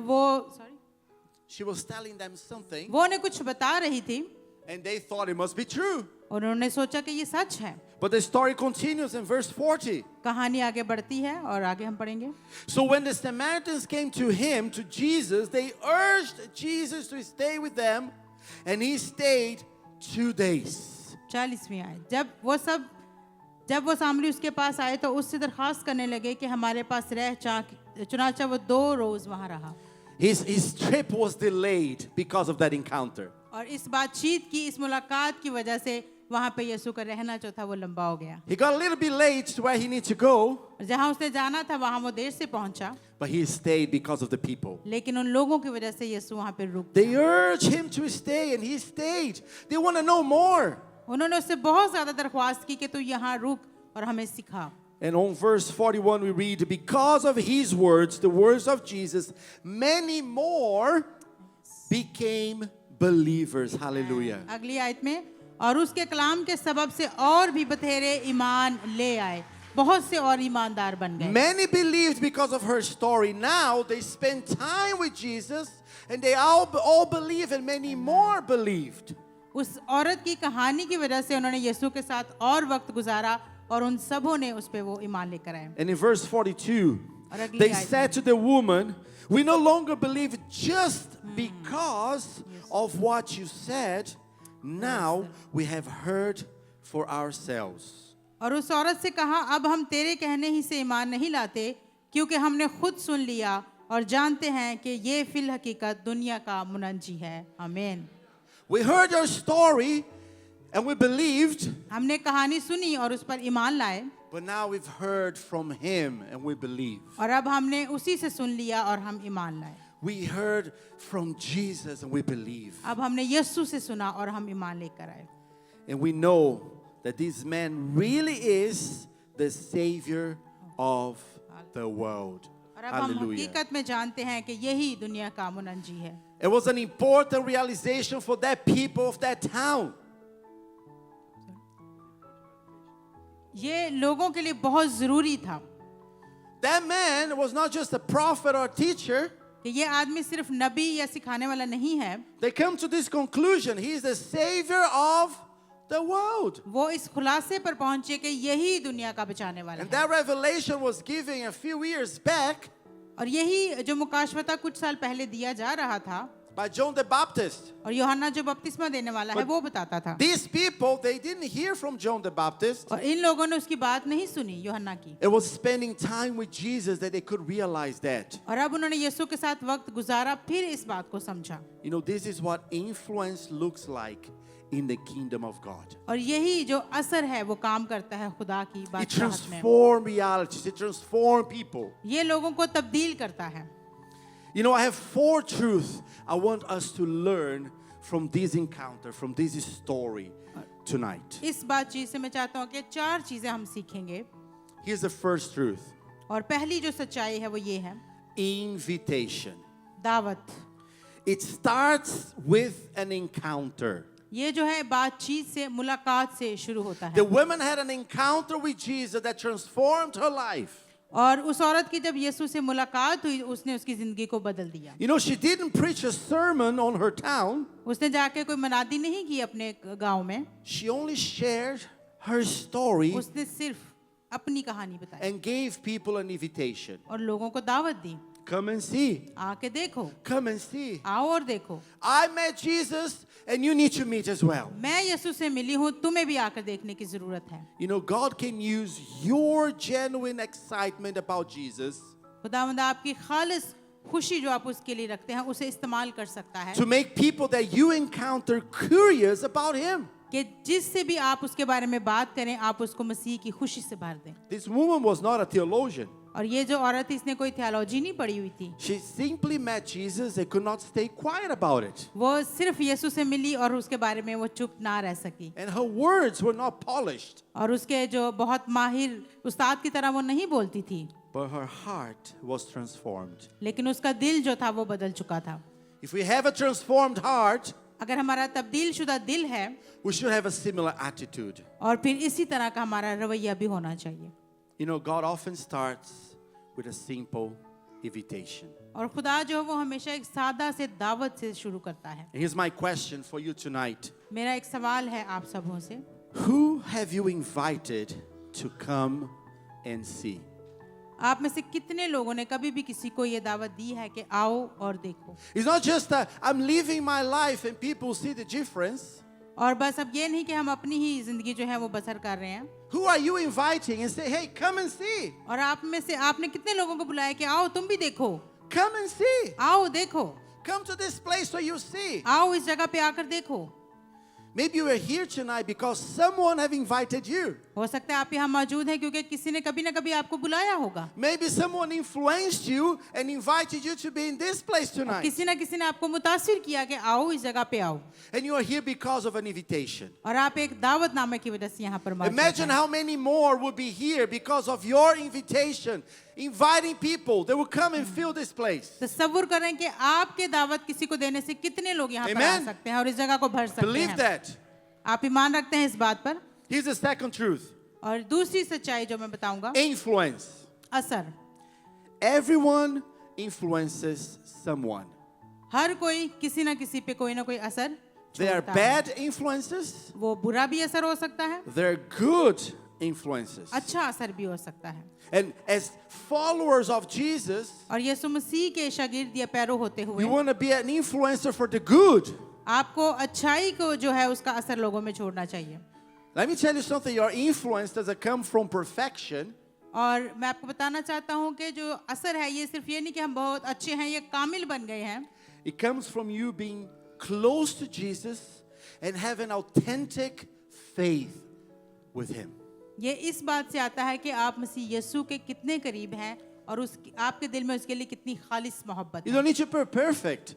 She was telling them something. वो उन्हें कुछ बता रही थी And they thought it must be true. और उन्होंने सोचा कि ये सच है। But the story continues in verse 40. कहानी आगे बढ़ती है और आगे हम पढ़ेंगे। So when the Samaritans came to him, to Jesus, they urged Jesus to stay with them, and he stayed 2 days. 40वीं आयत जब वो सामरी उसके पास आए तो उससे दरखास्त करने लगे कि हमारे पास रह, चुनाचा वो 2 रोज वहां रहा। His trip was delayed because of that encounter. और इस बातचीत की, इस मुलाकात की वजह से वहां पे यीशु का रहना जो था वो लंबा हो गया। He got a little bit late to where he needed to go, और जहां उसने जाना था वहां वो देर से पहुंचा, but he stayed because of the people. लेकिन उन लोगों की वजह से यीशु वहां पे रुक They गया। urged him to stay, and he stayed. They want to know more. उन्होंने उससे बहुत ज्यादा दरख्वास्त की कि तू यहाँ रुक और हमें सिखा। And on verse 41 we read, because of his words, the words of Jesus, many more became believers. Hallelujah. अगली आयत में, और उसके कलाम के सबब से और भी बथेरे ईमान ले आए, बहुत से और ईमानदार बन गए। Many believed because of her story. Now they spend time with Jesus, and they all believe, and many more believed. उस औरत की कहानी की वजह से उन्होंने यीशु के साथ और वक्त गुजारा और उन सबों ने उस पे वो ईमान लेकर आए। And in verse 42, और अगली they आयत said to the woman, we no longer believe just because of what you said. Now we have heard for ourselves. और उस औरत से कहा, अब हम तेरे कहने ही से ईमान नहीं लाते, क्योंकि हमने खुद सुन लिया और जानते हैं कि ये फिल हकीकत दुनिया का मुनज्जी है। आमीन। We heard your story and we believed, हमने कहानी सुनी और उस पर ईमान लाए, but now we've heard from him and we believe. और अब हमने उसी से सुन लिया और हम ईमान लाए। We heard from Jesus and we believe. अब हमने यीशु से सुना और हम ईमान लेकर आए And we know that this man really is the Savior of the world. और अब हम Hallelujah. हकीकत में जानते हैं कि यही दुनिया का मुनजी है। It was an important realization for that people of that town. ये लोगों के लिए बहुत जरूरी था That man was not just a prophet or a teacher. कि ये आदमी सिर्फ नबी या सिखाने वाला नहीं है, They come to this conclusion. He is the Savior of the world. वो इस खुलासे पर पहुंचे कि यही दुनिया का बचाने वाला And है। that revelation was given a few years back और यही जो मुकाशफता कुछ साल पहले दिया जा रहा था by John the Baptist. और यूहन्ना जो बपतिस्मा देने वाला है वो बताता था। These people, they didn't hear from John the Baptist. और इन लोगों ने उसकी बात नहीं सुनी यूहन्ना की। It was spending time with Jesus that they could realize that. और अब उन्होंने यीशु के साथ वक्त गुजारा, फिर इस बात को समझा। You know, this is what influence looks like in the kingdom of God. और यही जो असर है वो काम करता है खुदा की It बादशाहत में। transforms realities. It transforms people. ये लोगों को तब्दील करता है। You know, I have 4 truths I want us to learn from this encounter, from this story tonight. इस बातचीत से मैं चाहता हूँ कि 4 चीजें हम सीखेंगे। Here's the first truth. और पहली जो सच्चाई है वो ये है, Invitation. दावत। It starts with an encounter. ये जो है बातचीत से, मुलाकात से शुरू होता The है। woman had an encounter with Jesus that transformed her life. और उस औरत की जब यीशु से मुलाकात हुई, उसने उसकी जिंदगी को बदल दिया। You know, she didn't preach a sermon on her town. उसने जाके कोई मनादी नहीं की अपने गांव में, She only shared her story उसने सिर्फ अपनी कहानी बताई and gave people an invitation. और लोगों को दावत दी, Come and see. आके देखो, Come and see. आओ और देखो। I met Jesus and you need to meet as well. मैं यीशु से मिली हूँ, तुम्हें भी आकर देखने की जरूरत है। You know, God can use your genuine excitement about Jesus खुदावंद आपकी खालिस खुशी जो आप उसके लिए रखते हैं उसे इस्तेमाल कर सकता है to make people that you encounter curious about Him. कि जिससे भी आप उसके बारे में बात करें, आप उसको मसीह की खुशी से भर दें। This woman was not a theologian. और ये जो औरत, इसने कोई थियोलॉजी नहीं पढ़ी हुई थी, She simply met Jesus and could not stay quiet about it. वो सिर्फ यीशु से मिली और उसके बारे में वो चुप ना रह सकी। And her words were not polished, और उसके जो बहुत माहिर उस्ताद की तरह वो नहीं बोलती थी, but her heart was transformed. लेकिन उसका दिल जो था वो बदल चुका था। If we have a transformed heart, अगर हमारा तब्दील शुदा दिल है, we should have a similar attitude. और फिर इसी तरह का हमारा रवैया भी होना चाहिए। You know, God often starts with a simple invitation. और खुदा जो है वो हमेशा एक सादा से दावत से शुरू करता है। And here's my question for you tonight. मेरा एक सवाल है आप सबों से, Who have you invited to come and see? आप में से कितने लोगों ने कभी भी किसी को ये दावत दी है कि आओ और देखो? It's not just that I'm living my life and people see the difference. और बस अब ये नहीं कि हम अपनी ही जिंदगी जो है वो बसर कर रहे हैं। Who are you inviting and say, hey, come and see. और आप में से आपने कितने लोगों को बुलाया कि आओ तुम भी देखो, Come and see. आओ देखो, Come to this place so you see. आओ इस जगह पे आकर देखो। Maybe you are here tonight because someone have invited you. हो सकता है आप यहाँ मौजूद हैं क्योंकि किसी ने कभी ना कभी आपको बुलाया होगा। Maybe someone influenced you and invited you to be in this place tonight. किसी ना किसी ने आपको मुतासिर किया कि आओ इस जगह पे आओ, And you are here because of an invitation. और आप एक दावतनामे की वजह से यहाँ पर मौजूद Imagine हैं। how many more would be here because of your invitation, inviting people. They will come and fill this place. तसव्वुर करें कि आपके दावत किसी को देने से कितने लोग यहाँ पर आ Amen. सकते हैं और इस जगह को भर सकते Believe हैं। that. आप ईमान रखते हैं इस बात पर? Here's the second truth. और दूसरी सच्चाई जो मैं बताऊंगा, Influence. असर। Everyone influences someone. हर कोई किसी ना किसी पे कोई ना कोई असर There are छोड़ता है। bad influences. वो बुरा भी असर हो सकता है, There are good influences. अच्छा असर भी हो सकता है। And as followers of Jesus, और यीशु मसीह के शागिर्द या पैरो होते हुए you want to be an influencer for the good. आपको अच्छाई को जो है उसका असर लोगों में छोड़ना चाहिए। Let me tell you something. Your influence doesn't come from perfection. और मैं आपको बताना चाहता हूँ कि जो असर है ये सिर्फ ये नहीं कि हम बहुत अच्छे हैं, ये कामिल बन गए हैं। It comes from you being close to Jesus and have an authentic faith with Him. ये इस बात से आता है कि आप मसीह यीशु के कितने करीब हैं और उस आपके दिल में उसके लिए कितनी खालिस मोहब्बत You है। don't need to be perfect,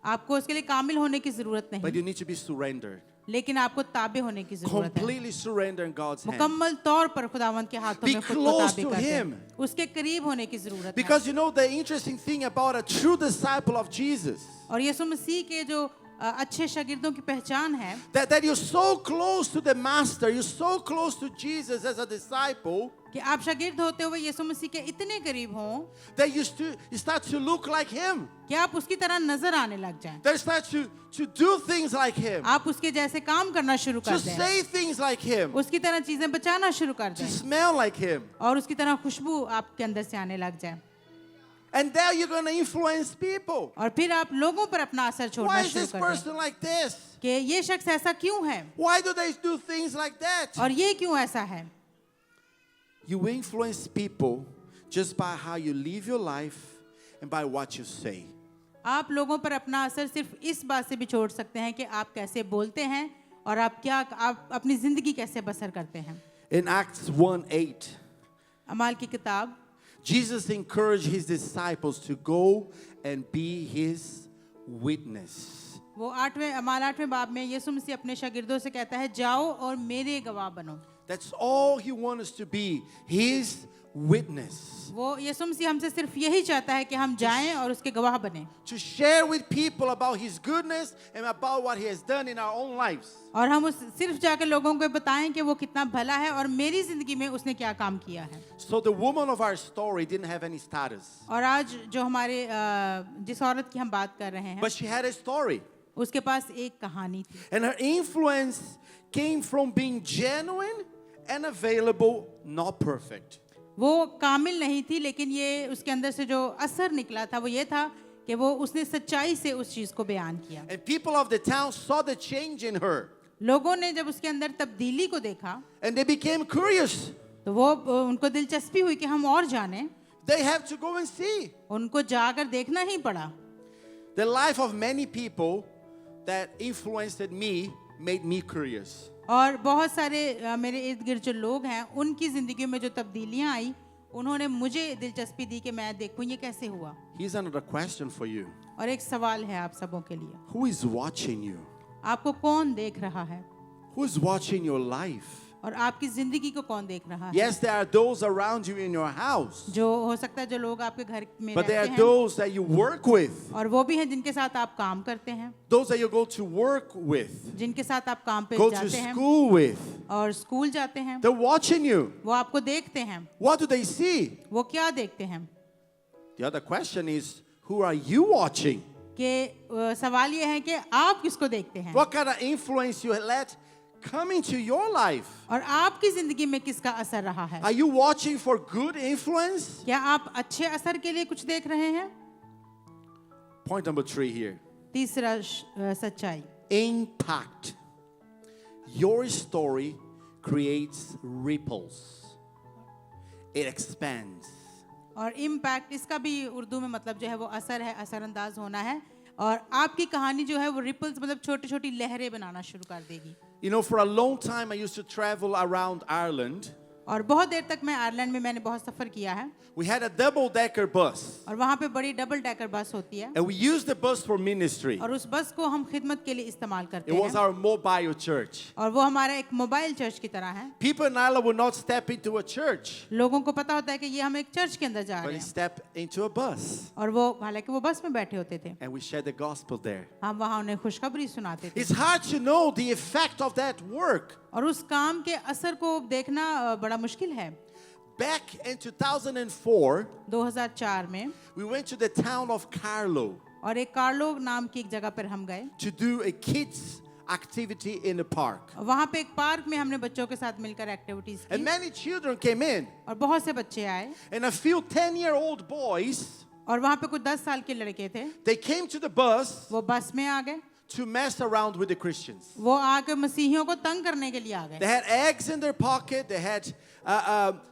आपको उसके लिए कामिल होने की जरूरत but नहीं, you need to be surrendered. लेकिन आपको ताबे होने की जरूरत है। Completely surrender in God's hand. मुकम्मल तौर पर खुदावंद के हाथों Be में खुद को close ताबे to कर दें। Him. उसके करीब होने की जरूरत है। Because you know the interesting thing about a true disciple of Jesus, और यीशु मसीह के जो अच्छे शागिर्दों की पहचान है that you're so close to the Master, you're so close to Jesus as a disciple, कि आप शागिर्द होते हुए यीशु मसीह के इतने करीब हों that you start to look like Him. कि आप उसकी तरह नजर आने लग जाएं, That you start to do things like Him, आप उसके जैसे काम करना शुरू to कर दें, say things like Him, उसकी तरह चीजें बचाना शुरू कर to दें smell like Him. और उसकी तरह खुशबू आपके अंदर से आने लग जाए। And there you're going to influence people. और फिर आप लोगों पर अपना असर छोड़ना Why is शुरू this कर दें person like this? कि ये शख्स ऐसा क्यों है Why do they do things like that? और ये क्यों ऐसा है। You influence people just by how you live your life and by what you say. आप लोगों पर अपना असर सिर्फ इस बात से भी छोड़ सकते हैं कि आप कैसे बोलते हैं और आप अपनी जिंदगी कैसे बसर करते हैं। In Acts 1:8, अमाल की किताब Jesus encouraged his disciples to go and be his witness. वो अमाल 8वें बाब में यीशु मसीह अपने शागिर्दों से कहता है जाओ और मेरे गवाह बनो। That's all he wants us to be, his witness. वो यीशु मसीह हमसे सिर्फ यही चाहता है कि हम जाएं और उसके गवाह बने To share with people about his goodness and about what he has done in our own lives. और हम सिर्फ जाकर लोगों को बताएं कि वो कितना भला है और मेरी जिंदगी में उसने क्या काम किया है। So the woman of our story didn't have any status, और आज जो हमारे जिस औरत की हम बात कर रहे हैं but she had a story. उसके पास एक कहानी थी And her influence came from being genuine and available, not perfect. वो कामिल नहीं थी लेकिन ये उसके अंदर से जो असर निकला था वो ये था कि वो उसने सच्चाई से उस चीज को बयान किया। And people of the town saw the change in her, लोगों ने जब उसके अंदर तब्दीली को देखा and they became curious. तो वो उनको दिलचस्पी हुई कि हम और जानें, They have to go and see. उनको जाकर देखना ही पड़ा। The life of many people that influenced me made me curious. और बहुत सारे मेरे इर्द गिर्द जो लोग हैं उनकी जिंदगी में जो तब्दीलियां आई उन्होंने मुझे दिलचस्पी दी कि मैं देखूं ये कैसे हुआ। Here's another question for you. और एक सवाल है आप सबों के लिए, Who is watching you? आपको कौन देख रहा है Who is watching your life? और आपकी जिंदगी को कौन देख रहा है। Yes, there are those around you in your house, जो हो सकता है जो लोग आपके घर में but there रहते are हैं those that you work with, और वो भी हैं जिनके साथ आप काम करते हैं, those that you go to work with, जिनके साथ आप काम पे go to जाते हैं school with. और स्कूल जाते हैं। They're watching you. वो आपको देखते हैं। What do they see? वो क्या देखते हैं The other question is, who are you watching? कि सवाल ये है कि आप किसको देखते हैं What kind of influence you let come into your life? और आपकी जिंदगी में किसका असर रहा है। Are you watching for good influence? क्या आप अच्छे असर के लिए कुछ देख रहे हैं। Point number 3 here. तीसरा सच्चाई, Impact. Your story creates ripples. It expands. और इम्पैक्ट इसका भी उर्दू में मतलब जो है वो असर है, असरअंदाज होना है। और आपकी कहानी जो है वो रिपल्स मतलब छोटी छोटी लहरें बनाना शुरू कर देगी। You know, for a long time I used to travel around Ireland. और बहुत देर तक मैं आयरलैंड में मैंने बहुत सफर किया है We had a double-decker bus, और वहाँ पे बड़ी डबल डेकर बस होती है and we used the bus for ministry. और उस बस को हम खिदमत के लिए इस्तेमाल करते It was हैं our mobile church. और वो हमारा एक मोबाइल चर्च की तरह है। People in Ireland would not step into a church, लोगों को पता होता है कि ये हम एक चर्च के अंदर जा but रहे they हैं step into a bus, और वो हालांकि वो बस में बैठे होते थे, and we share the gospel there. हम वहाँ उन्हें खुशखबरी सुनाते थे। It's hard to know the effect of that work. और उस काम के असर को देखना बड़ा मुश्किल है। Back in 2004, 2004 में we went to the town of Carlow और एक कार्लो नाम की एक जगह पर हम गए। to do a kids activity in the park. वहाँ पे एक पार्क में हमने बच्चों के साथ मिलकर एक्टिविटीज And की many children came in, और बहुत से बच्चे आए and a few 10-year-old boys, और वहाँ पे कुछ 10 साल के लड़के थे। they came to the bus वो बस में आ गए, to mess around with the Christians. वो आके मसीहियों को तंग करने के लिए आ They गए। had eggs in their pocket, they had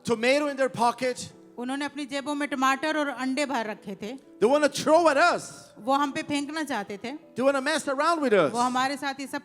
tomato in their pocket. उन्होंने अपनी जेबों में टमाटर और अंडे भर रखे थे। They want to throw at us. वो हम पे फेंकना चाहते थे। They want to mess around with वो us. हमारे साथ ये सब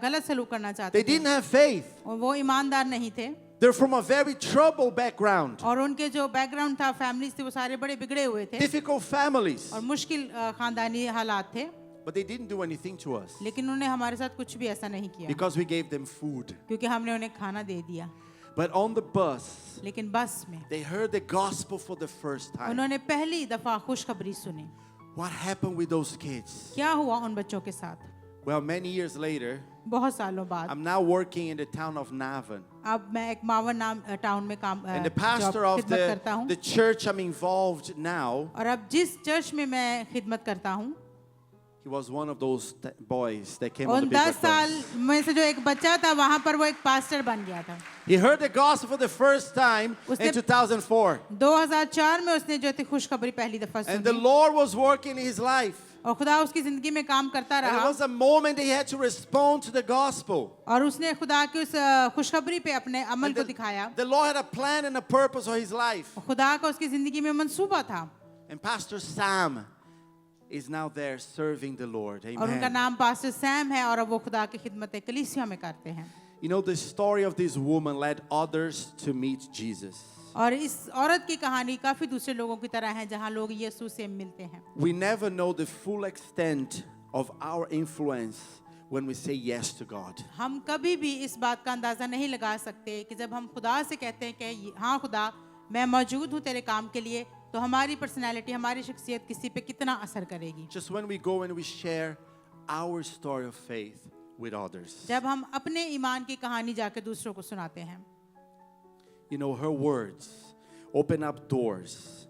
गलत सलूक करना चाहते They थे didn't have faith. और वो ईमानदार नहीं थे। They're from a very troubled background, और उनके जो बैकग्राउंड था, फैमिलीज थे, वो सारे बड़े बिगड़े हुए थे difficult families. और मुश्किल खानदानी हालात थे, But they didn't do anything to us लेकिन उन्होंने हमारे साथ कुछ भी ऐसा नहीं किया because we gave them food. क्योंकि हमने उन्हें खाना दे दिया. But on the bus, लेकिन बस में they heard the gospel for the first time. उन्होंने पहली दफा खुशखबरी सुनी. What happened with those kids? क्या हुआ उन बच्चों के साथ? Well, many years later, बहुत सालों बाद I'm now working in the town of Navan. अब मैं एक मावन नाम टाउन में काम And the job pastor of खिदमत करता हूँ. the church I'm involved now, और अब जिस चर्च में मैं खिदमत करता हूँ, he was one of those boys that came on उन the big 10 साल bus. में से जो एक बच्चा था, वहाँ पर वो एक पास्टर बन गया था. He heard the gospel for the first time in उसने- 2004. 2004 में उसने जो थी खुशखबरी पहली दफा And the सुनी Lord was working in his life. और खुदा उसकी जिंदगी में काम करता And it रहा was a moment he had to respond to the gospel. और उसने खुदा की उस खुशखबरी पे अपने अमल And को दिखाया. the Lord had a plan and a purpose for his life. खुदा का उसकी जिंदगी में मंसूबा था And Pastor Sam is now there serving the Lord. और उनका Amen. नाम पास्टर सैम है और अब वो खुदा की खिदमत कलीसिया में करते हैं. You know, the story of this woman led others to meet Jesus. और इस औरत की कहानी काफी दूसरे लोगों की तरह है जहाँ लोग यीशु से मिलते हैं. We never know the full extent of our influence when we say yes to God. हम कभी भी इस बात का अंदाजा नहीं लगा सकते कि जब हम खुदा से कहते हैं कि हाँ खुदा मैं मौजूद हूँ तेरे काम के लिए, तो हमारी पर्सनैलिटी, हमारी शख्सियत किसी पे कितना असर करेगी. Just when we go and we share our story of faith with others. जब हम अपने ईमान की कहानी जाके दूसरों को सुनाते हैं. You know, her words open up doors.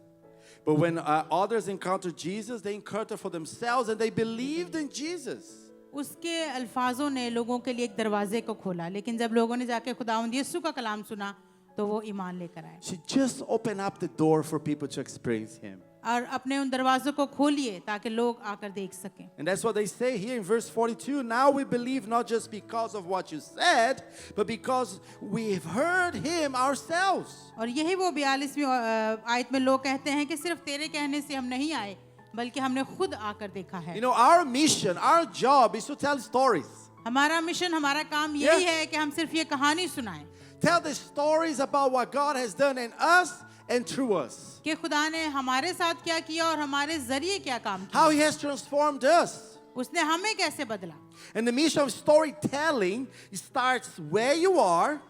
But when others encounter Jesus, they encounter for themselves and they believed in Jesus. उसके अल्फाजों ने लोगों के लिए एक दरवाजे को खोला, लेकिन जब लोगों ने जाके खुदावंद यीशु का कलाम सुना तो वो ईमान लेकर आए. She just opened up the door for people to experience Him. और अपने उन दरवाजों को खोलिए ताकि लोग आकर देख सकें. And that's what they say here in verse 42. Now we believe not just because of what you said, but because we've heard Him ourselves. और यही वो 42वीं आयत में लोग कहते हैं कि सिर्फ तेरे कहने से हम नहीं आए, बल्कि हमने खुद आकर देखा है. You know, our mission, our job is to tell stories. हमारा मिशन, हमारा काम यही है कि हम सिर्फ ये कहानी सुनाएं Tell the stories about what God has done in us and through us. कि खुदा ने हमारे साथ क्या किया और हमारे जरिए क्या काम How किया. He has transformed us. उसने हमें कैसे बदला. And the mission of storytelling starts where you are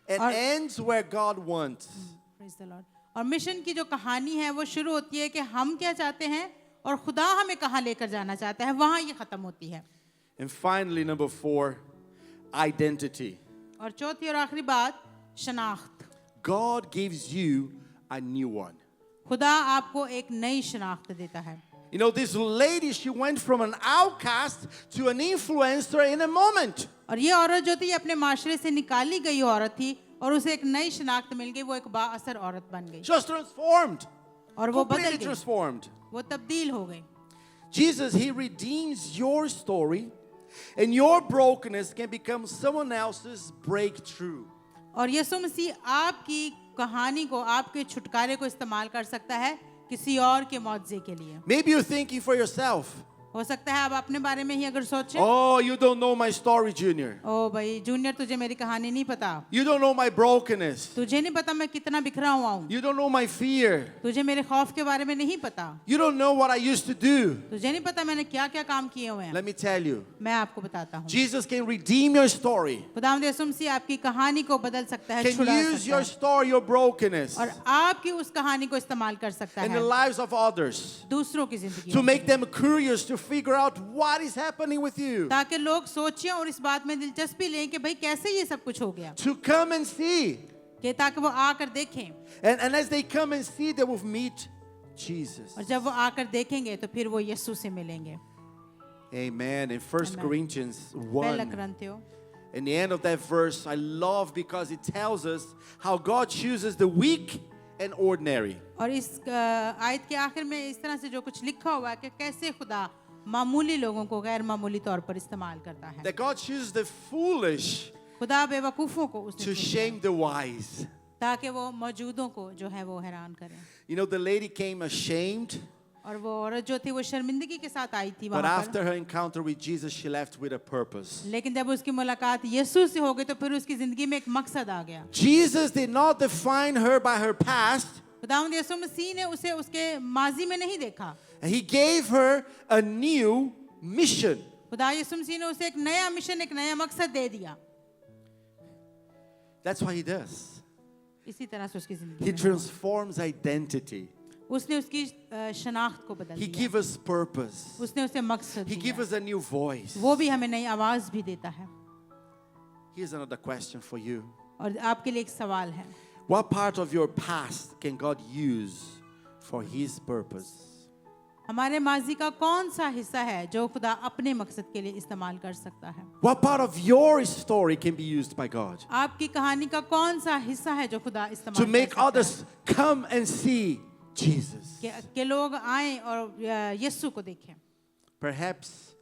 and Or- ends where God wants. Praise the Lord. और मिशन की जो कहानी है वो शुरू होती है कि हम क्या चाहते हैं और खुदा हमें कहाँ लेकर जाना चाहता है, वहाँ ये खत्म होती है. And finally, number 4, identity. और चौथी और आखिरी बात, शनाख्त. God gives you a new one. खुदा आपको एक नई शनाख्त देता है. You know, this lady, she went from an outcast to an influencer in a moment. और ये औरत जो थी अपने माशरे से निकाली गई औरत थी और उसे एक नई शनाख्त मिल गई, वो एक बाअसर औरत बन गई She was transformed, और वो बदल completely गई, transformed. वो तब्दील हो गई. Jesus, He redeems your story, and your brokenness can become someone else's breakthrough. और यीशु मसीह आपकी कहानी को, आपके छुटकारे को इस्तेमाल कर सकता है किसी और के मुआवजे के लिए. Maybe you're thinking for yourself, हो सकता है आप अपने बारे में ही अगर सोचें, oh, you don't know my story, Junior. ओ भाई जूनियर तुझे मेरी कहानी नहीं पता, You don't know my brokenness. तुझे नहीं पता मैं कितना बिखरा हुआ हूँ, You don't know my fear. तुझे मेरे खौफ के बारे में नहीं पता, You don't know what I used to do. तुझे नहीं पता मैंने क्या क्या काम किए हुए हैं. Let me tell you, मैं आपको बताता हूँ. Jesus can redeem your story, खुदावंद यीशु मसीह आपकी कहानी को बदल सकता है, can छुड़ा use सकता your है story, your brokenness, और आपकी उस कहानी को इस्तेमाल कर सकता in the है lives of others दूसरों की जिंदगी to में, make them curious to figure out what is happening with you, ताकि लोग सोचें और इस बात में दिलचस्पी लें कि भाई कैसे ये सब कुछ हो गया, to come and see. कि ताकि वो आकर देखें. And as they come and see, they will meet Jesus. और जब वो आकर देखेंगे तो फिर वो यीशु से मिलेंगे. Amen. In 1 Amen. Corinthians पहला 1, कुरिन्थियों in the end of that verse, I love because it tells us how God chooses the weak and ordinary. और इस आयत के आखिर में इस तरह से जो कुछ लिखा हुआ है कि कैसे खुदा मामूली लोगों को गैर मामूली तौर पर इस्तेमाल करता है. That God chooses the foolish खुदा बेवकूफों को उसने to चुना shame the wise. ताकि वो मौजूदों को जो है वो हैरान करें. You know, the lady came ashamed और वो औरत जो थी वो शर्मिंदगी के साथ आई थी But वहां after पर, her encounter with Jesus, she left with a purpose. लेकिन जब उसकी मुलाकात यीशु से हो गई तो फिर उसकी जिंदगी में एक मकसद आ गया. Jesus did not define her by her past. खुदावंद यीशु मसीह ने उसे उसके माजी में नहीं देखा. He gave her a new mission. खुदा यीशु मसीह ने उसे एक नया मिशन, एक नया मकसद दे दिया. That's what he does. इसी तरह से उसकी जिंदगी He में transforms identity. उसने उसकी शनाख्त को बदल He दिया. gives us purpose. उसने उसे मकसद He gives दिया. us a new voice. वो भी हमें नई आवाज भी देता है. Here's another question for you. और आपके लिए एक सवाल है, What part of your past can God use for His purpose? हमारे माजी का कौन सा हिस्सा है जो खुदा अपने मकसद के लिए इस्तेमाल कर सकता है? What part of your story can be used by God आपकी कहानी का कौन सा हिस्सा है जो खुदा इस्तेमाल to कर make सकता है? others come and see Jesus? कि लोग आए और यीशु को देखें. Perhaps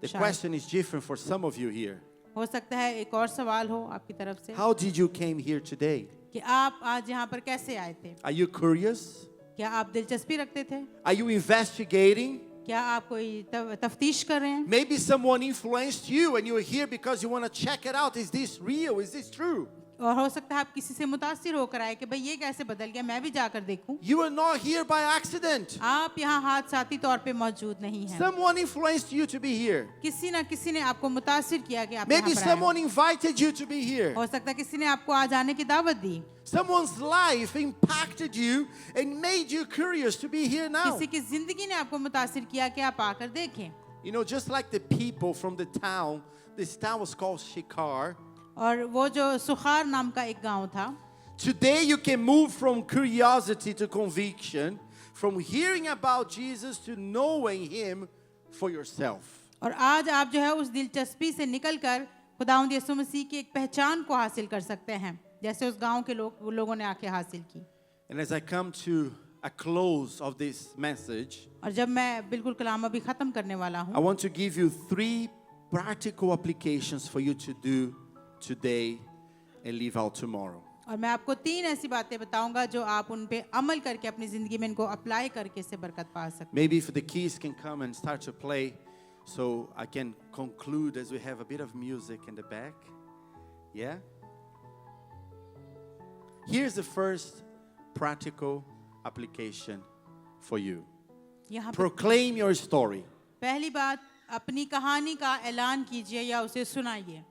the शायद. question is different for some of you here. हो सकता है एक और सवाल हो आपकी तरफ से How did you came here today? कि आप आज यहाँ पर कैसे आए थे? Are you curious? क्या आप दिलचस्पी रखते थे? Are you investigating? क्या आप कोई तफ्तीश कर रहे हैं? Maybe someone influenced you and you're here because you want to check it out. Is this real? Is this true? और हो सकता है आप किसी से मुतासिर होकर आए कि भाई ये कैसे बदल गया, मैं भी जाकर देखूं. You are not here by accident. आप यहाँ हादसाती तौर पे मौजूद नहीं हैं. Someone influenced you to be here. किसी ना किसी ने आपको मुतासिर किया कि आप Maybe यहाँ पर आए. someone invited you to be here. हो सकता है किसी ने आपको आ जाने की दावत दी. Someone's life impacted you and made you curious to be here now. किसी की जिंदगी ने आपको मुतासिर किया कि आप आकर देखें. You know, just like the people from the town, this town was called Shikar. और वो जो सुखार नाम का एक गांव था, Today you can move from curiosity to conviction, from hearing about Jesus to knowing Him for yourself. और आज आप जो है उस दिलचस्पी से निकलकर खुदावंद यीशु मसीह की एक पहचान को हासिल कर सकते हैं, जैसे उस गांव के लोगों ने आके हासिल की. And as I come to a close of this message, और जब मैं बिल्कुल कलाम अभी खत्म करने वाला I हूँ, want to give you 3 practical applications for you to do today and leave out tomorrow. और मैं आपको 3 ऐसी बातें बताऊंगा जो आप उन पे अमल करके अपनी जिंदगी में इनको अप्लाई करके इससे बरकत पा सकते हैं. Maybe if the keys can come and start to play so I can conclude as we have a bit of music in the back. Yeah? Here's the first practical application for you. यहाँ पे Proclaim your story. पहली बात, अपनी कहानी का ऐलान कीजिए या उसे सुनाइए.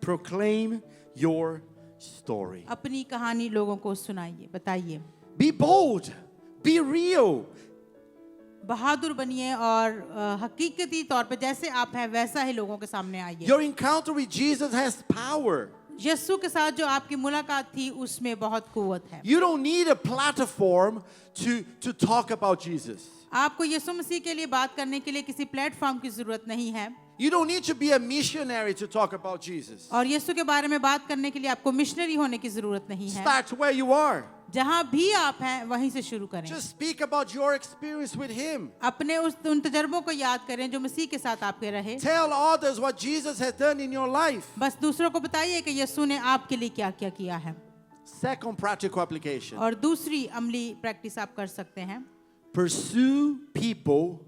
Proclaim your story. अपनी कहानी लोगों को सुनाइए, बताइए. Be bold. Be real. बहादुर बनिए और हकीकती तौर पे जैसे आप हैं वैसा ही लोगों के सामने आइए. Your encounter with Jesus has power. यीशु के साथ जो आपकी मुलाकात थी उसमें बहुत कुव्वत है. You don't need a platform to talk about Jesus. आपको यीशु मसीह के लिए बात करने के लिए किसी प्लेटफॉर्म की जरूरत नहीं है. You don't need to be a missionary to talk about Jesus. और यीशु के बारे में बात करने के लिए आपको मिशनरी होने की जरूरत नहीं है. Start where you are. जहाँ भी आप हैं वहीं से शुरू करें. Just speak about your experience with Him. अपने उन तजर्बों को याद करें जो मसीह के साथ आपके रहे. Tell others what Jesus has done in your life. बस दूसरों को बताइए कि यीशु ने आपके लिए क्या क्या किया है. Second practical application. और दूसरी अमली प्रैक्टिस आप कर सकते हैं. Pursue people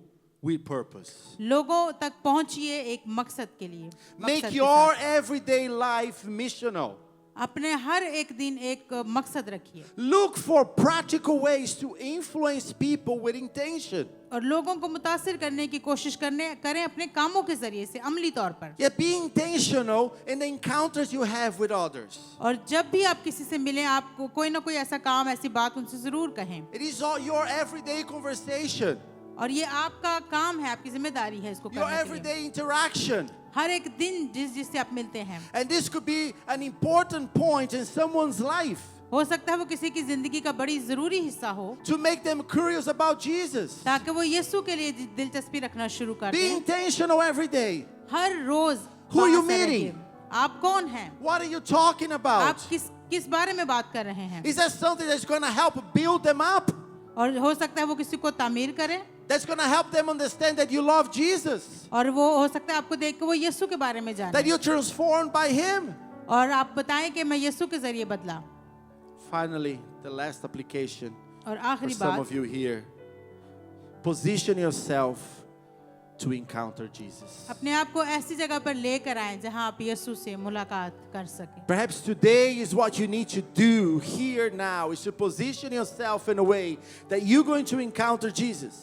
with purpose. लोगों तक पहुंचिए एक मकसद के लिए. Make मकसद के your साथ. everyday life missional. अपने हर एक दिन एक मकसद रखिए. Look for practical ways to influence people with intention. और लोगों को मुतासिर करने की कोशिश करें अपने कामों के जरिए से अमली तौर पर. Yeah, be intentional in the encounters you have with others. और जब भी आप किसी से मिलें आपको कोई ना कोई ऐसा काम, ऐसी बात उनसे जरूर कहें. It is all your everyday conversation, और ये आपका काम है, आपकी जिम्मेदारी है इसको your करने के लिए. everyday interaction. हर एक दिन जिससे आप मिलते हैं. And this could be an important point in someone's life हो सकता है वो किसी की जिंदगी का बड़ी जरूरी हिस्सा हो to make them curious about Jesus. ताकि वो यीशु के लिए दिलचस्पी रखना शुरू कर Be दें. intentional every day. Her rose Who are you वहाँ से meeting? रहिए. आप कौन हैं? What are you talking about? आप किस बारे में बात कर रहे हैं? Is that something that's going to help build them up? और हो सकता है वो किसी को तामीर करे. That's going to help them understand that you love Jesus, और वो हो सकता है आपको देख के वो यीशु के बारे में जाने. that you're transformed by Him. और आप बताएं कि मैं यीशु के जरिए बदला. Finally, the last application और for आखिरी some बात, of you here. Position yourself to encounter Jesus. अपने आप को ऐसी जगह पर लेकर आएं जहां आप यीशु से मुलाकात कर सकें। Perhaps today is what you need to do here now, is to position yourself in a way that you're going to encounter Jesus.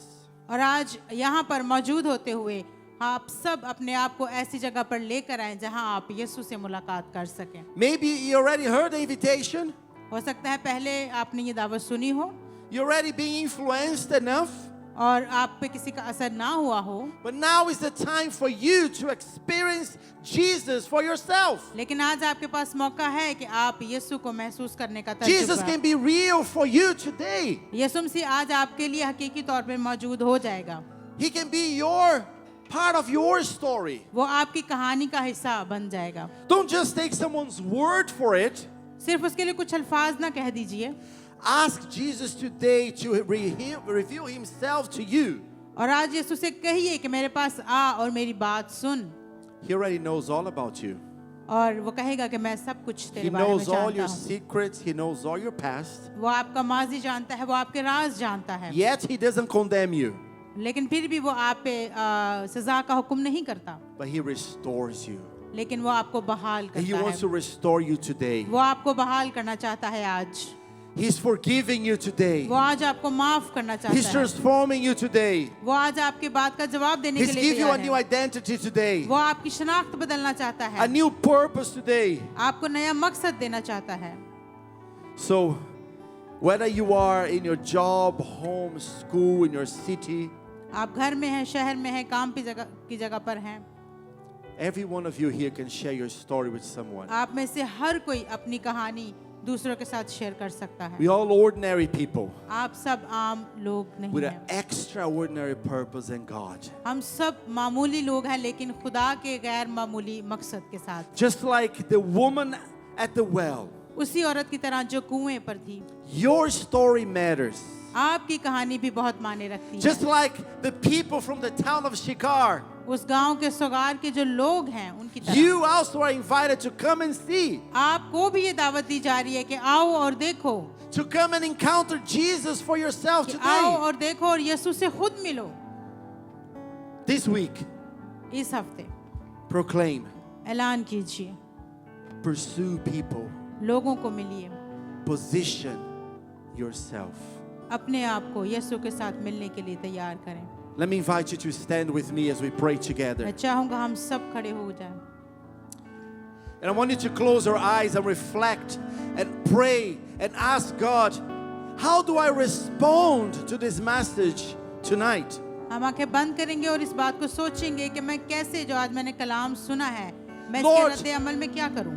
और आज यहाँ पर मौजूद होते हुए आप सब अपने आप को ऐसी जगह पर लेकर आएं जहां आप यीशु से मुलाकात कर सकें। Maybe you already heard the invitation. हो सकता है पहले आपने ये दावत सुनी हो You're already being influenced enough. और आप पे किसी का असर ना हुआ हो, But now is the time for you to experience Jesus for yourself. लेकिन आज आपके पास मौका है कि आप यीशु को महसूस करने का Jesus तजुर्बा। can be real for you today. यीशु मसीह आज आपके लिए हकीकी तौर पे मौजूद हो जाएगा। He can be your part of your story. वो आपकी कहानी का हिस्सा बन जाएगा। Don't just take someone's word for it. सिर्फ उसके लिए कुछ अल्फाज ना कह दीजिए। Ask Jesus today to reveal himself to you. और आज यीशु से कहिए कि मेरे पास आ और मेरी बात सुन। He already knows all about you. और वो कहेगा कि मैं सब कुछ He तेरे बारे में knows all जानता your हूँ। secrets. He knows all your past. वो आपका माजी जानता है, वो आपके राज जानता है। Yet he doesn't condemn you, लेकिन फिर भी वो आप पे सजा का हुक्म नहीं करता, but he restores you. लेकिन वो आपको बहाल He करता wants to है। restore you today. वो आपको बहाल करना चाहता है आज। He's forgiving you today. वो आज आपको माफ करना He's चाहता है। transforming you today. वो आज आपकी बात का जवाब देने He's के लिए giving you a तैयार new है। identity today, वो आपकी शनाख्त बदलना चाहता a है, new purpose today. आपको नया मकसद देना चाहता है। So, whether you are in your job, home, school, in your city, आप घर में हैं, शहर में हैं, काम की जगह पर हैं, every one of you here can share your story with someone. आप में से हर कोई अपनी कहानी दूसरों के साथ शेयर कर सकता है। We all ordinary people आप सब आम लोग नहीं with an हैं, extraordinary purpose in God. हम सब मामूली लोग हैं लेकिन खुदा के गैर मामूली मकसद के साथ। Just like the woman at the well, उसी औरत की तरह जो कुएं पर थी, your story matters. आपकी कहानी भी बहुत मायने रखती Just है। like the people from the town of Shikar, उस गांव के सोगार के जो लोग हैं उनकी तरह you also are invited to come and see, आपको भी ये दावत दी जा रही है कि आओ और देखो, to come and encounter Jesus for yourself कि आओ today. और देखो और यीशु से खुद मिलो। This week, इस हफ्ते proclaim, ऐलान कीजिए, pursue people, लोगों को मिलिए, position yourself. अपने आप को यीशु के साथ मिलने के लिए तैयार करें। Let me invite you to stand with me as we pray मैं together. चाहूंगा हम सब खड़े हो जाएं And I want you to close your eyes and reflect and pray and ask God, how do I respond to this message tonight? हम आंखें बंद करेंगे और इस बात को सोचेंगे कि मैं कैसे जो आज मैंने कलाम सुना है मैं Lord, इसके रद्द अमल में क्या करूं।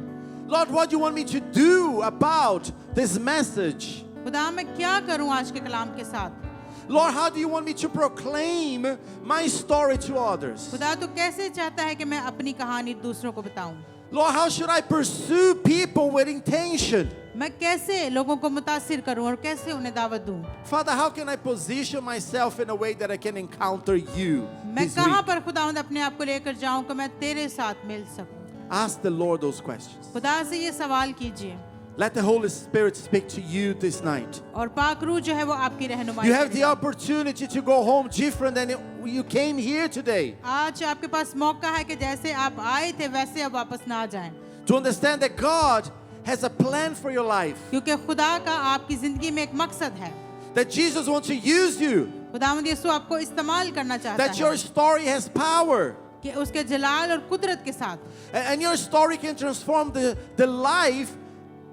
Lord, what do you want me to do about this message? खुदा मैं क्या करूं आज के कलाम के साथ। Lord, how do you want me to proclaim my story to others? खुदा तो कैसे चाहता है कि मैं अपनी कहानी दूसरों को बताऊं। Lord, how should I pursue people with intention? मैं कैसे लोगों को मुतासिर करूं और कैसे उन्हें दावत दूं। Father, how can I position myself in a way that I can encounter you मैं this कहां week? पर खुदावंद अपने आप को लेकर जाऊं कि मैं तेरे साथ मिल सकूं। Ask the Lord those questions. खुदा से ये सवाल कीजिए Let the Holy Spirit speak to you this night. और पाक रूह जो है वो आपकी रहनुमाई You have the करेगा। opportunity to go home different than you came here today. आज आपके पास मौका है कि जैसे आप आए थे वैसे अब वापस ना जाएं, To understand that God has a plan for your life. क्योंकि खुदा का आपकी जिंदगी में एक मकसद है। That Jesus wants to use you. खुदावंद यीशु आपको इस्तेमाल करना चाहता That है your story has power. कि उसके जलाल और कुदरत के साथ And your story can transform the life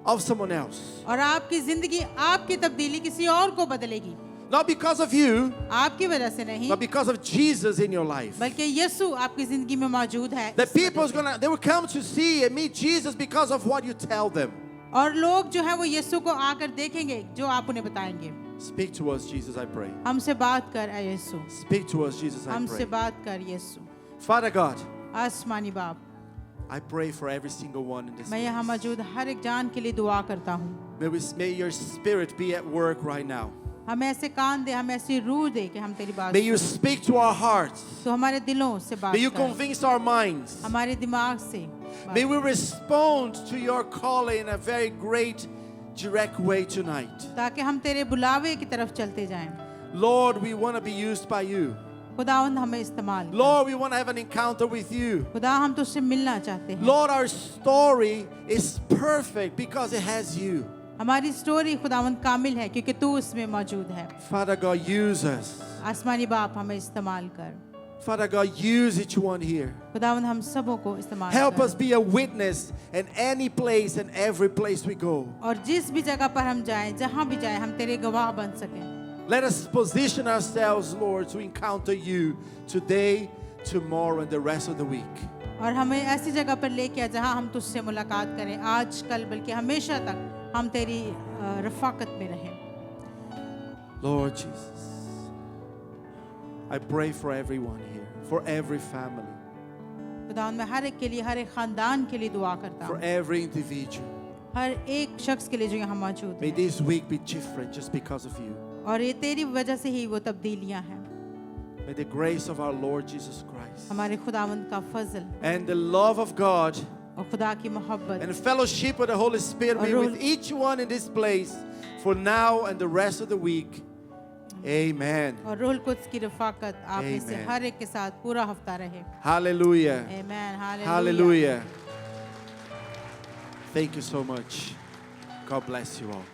of someone else. और आपकी जिंदगी आपकी तब्दीली किसी और को बदलेगी, Not because of you, आपकी वजह से नहीं but because of Jesus in your life. बल्कि यीशु आपकी जिंदगी में मौजूद है। That people is they will come to see and meet Jesus because of what you tell them. और लोग जो है वो यीशु को आकर देखेंगे जो आप उन्हें बताएंगे। Speak to us, Jesus, I pray. हमसे बात कर ऐ यीशु, Speak to us, Jesus, I हमसे pray. बात कर यीशु। Father God, आसमानी बाप, I pray for every single one in this मैं यहाँ place. मौजूद हर एक जान के लिए दुआ करता हूँ। May your spirit be at work right now. हम ऐसे कान दे, हम ऐसी रूह दे कि हम तेरी बात May you सुनें। speak to our hearts. तो हमारे दिलों से बात May you कर, convince our minds. हमारे दिमाग से बात May we respond to your calling in a very great, direct way tonight. ताकि हम तेरे बुलावे की तरफ चलते जाएं। Lord, we want to be used by you. खुदावंद हमें इस्तेमाल कर। Lord, we want to have an encounter with you. खुदा हम तुझसे मिलना चाहते हैं। Lord, our story is perfect because it has you. हमारी स्टोरी खुदावंद कामिल है क्योंकि तू उसमें मौजूद है। Father God, use us. आसमानी बाप हमें इस्तेमाल कर। Father God, use each one here. खुदावंद हम सबों को इस्तेमाल Help कर। us be a witness in any place and every place we go. और जिस भी जगह पर हम जाएं, जहां भी जाएं, हम तेरे गवाह बन सकें। Let us position ourselves, Lord, to encounter you today, tomorrow, and the rest of the week. और हमें ऐसी जगह पर लेके आ जहां हम तुझसे मुलाकात करें, आज कल बल्कि हमेशा तक हम तेरी रफाकत में रहें। Lord Jesus, I pray for everyone here, for every family, खुदावंद मैं हर एक के लिए, हर एक खानदान के लिए दुआ करता for हूँ, every individual. हर एक शख्स के लिए जो यहाँ मौजूद May है। this week be different just because of you. और ये तेरी वजह से ही वो तब्दीलियां हैं। May the grace of our Lord Jesus Christ हमारे खुदावंद का फजल and the love of God और खुदा की मोहब्बत and the fellowship of the Holy Spirit be with each one in this place for now and the rest of the week. Amen. और रूहुल Quds की रफाकत आप में से Amen. हर एक के साथ पूरा हफ्ता रहे। Hallelujah. आमीन। Hallelujah. Thank you so much. God bless you all.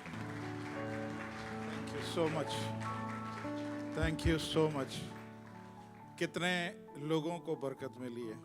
Thank you so much. Thank you so much. कितने लोगों को बरकत मिली है।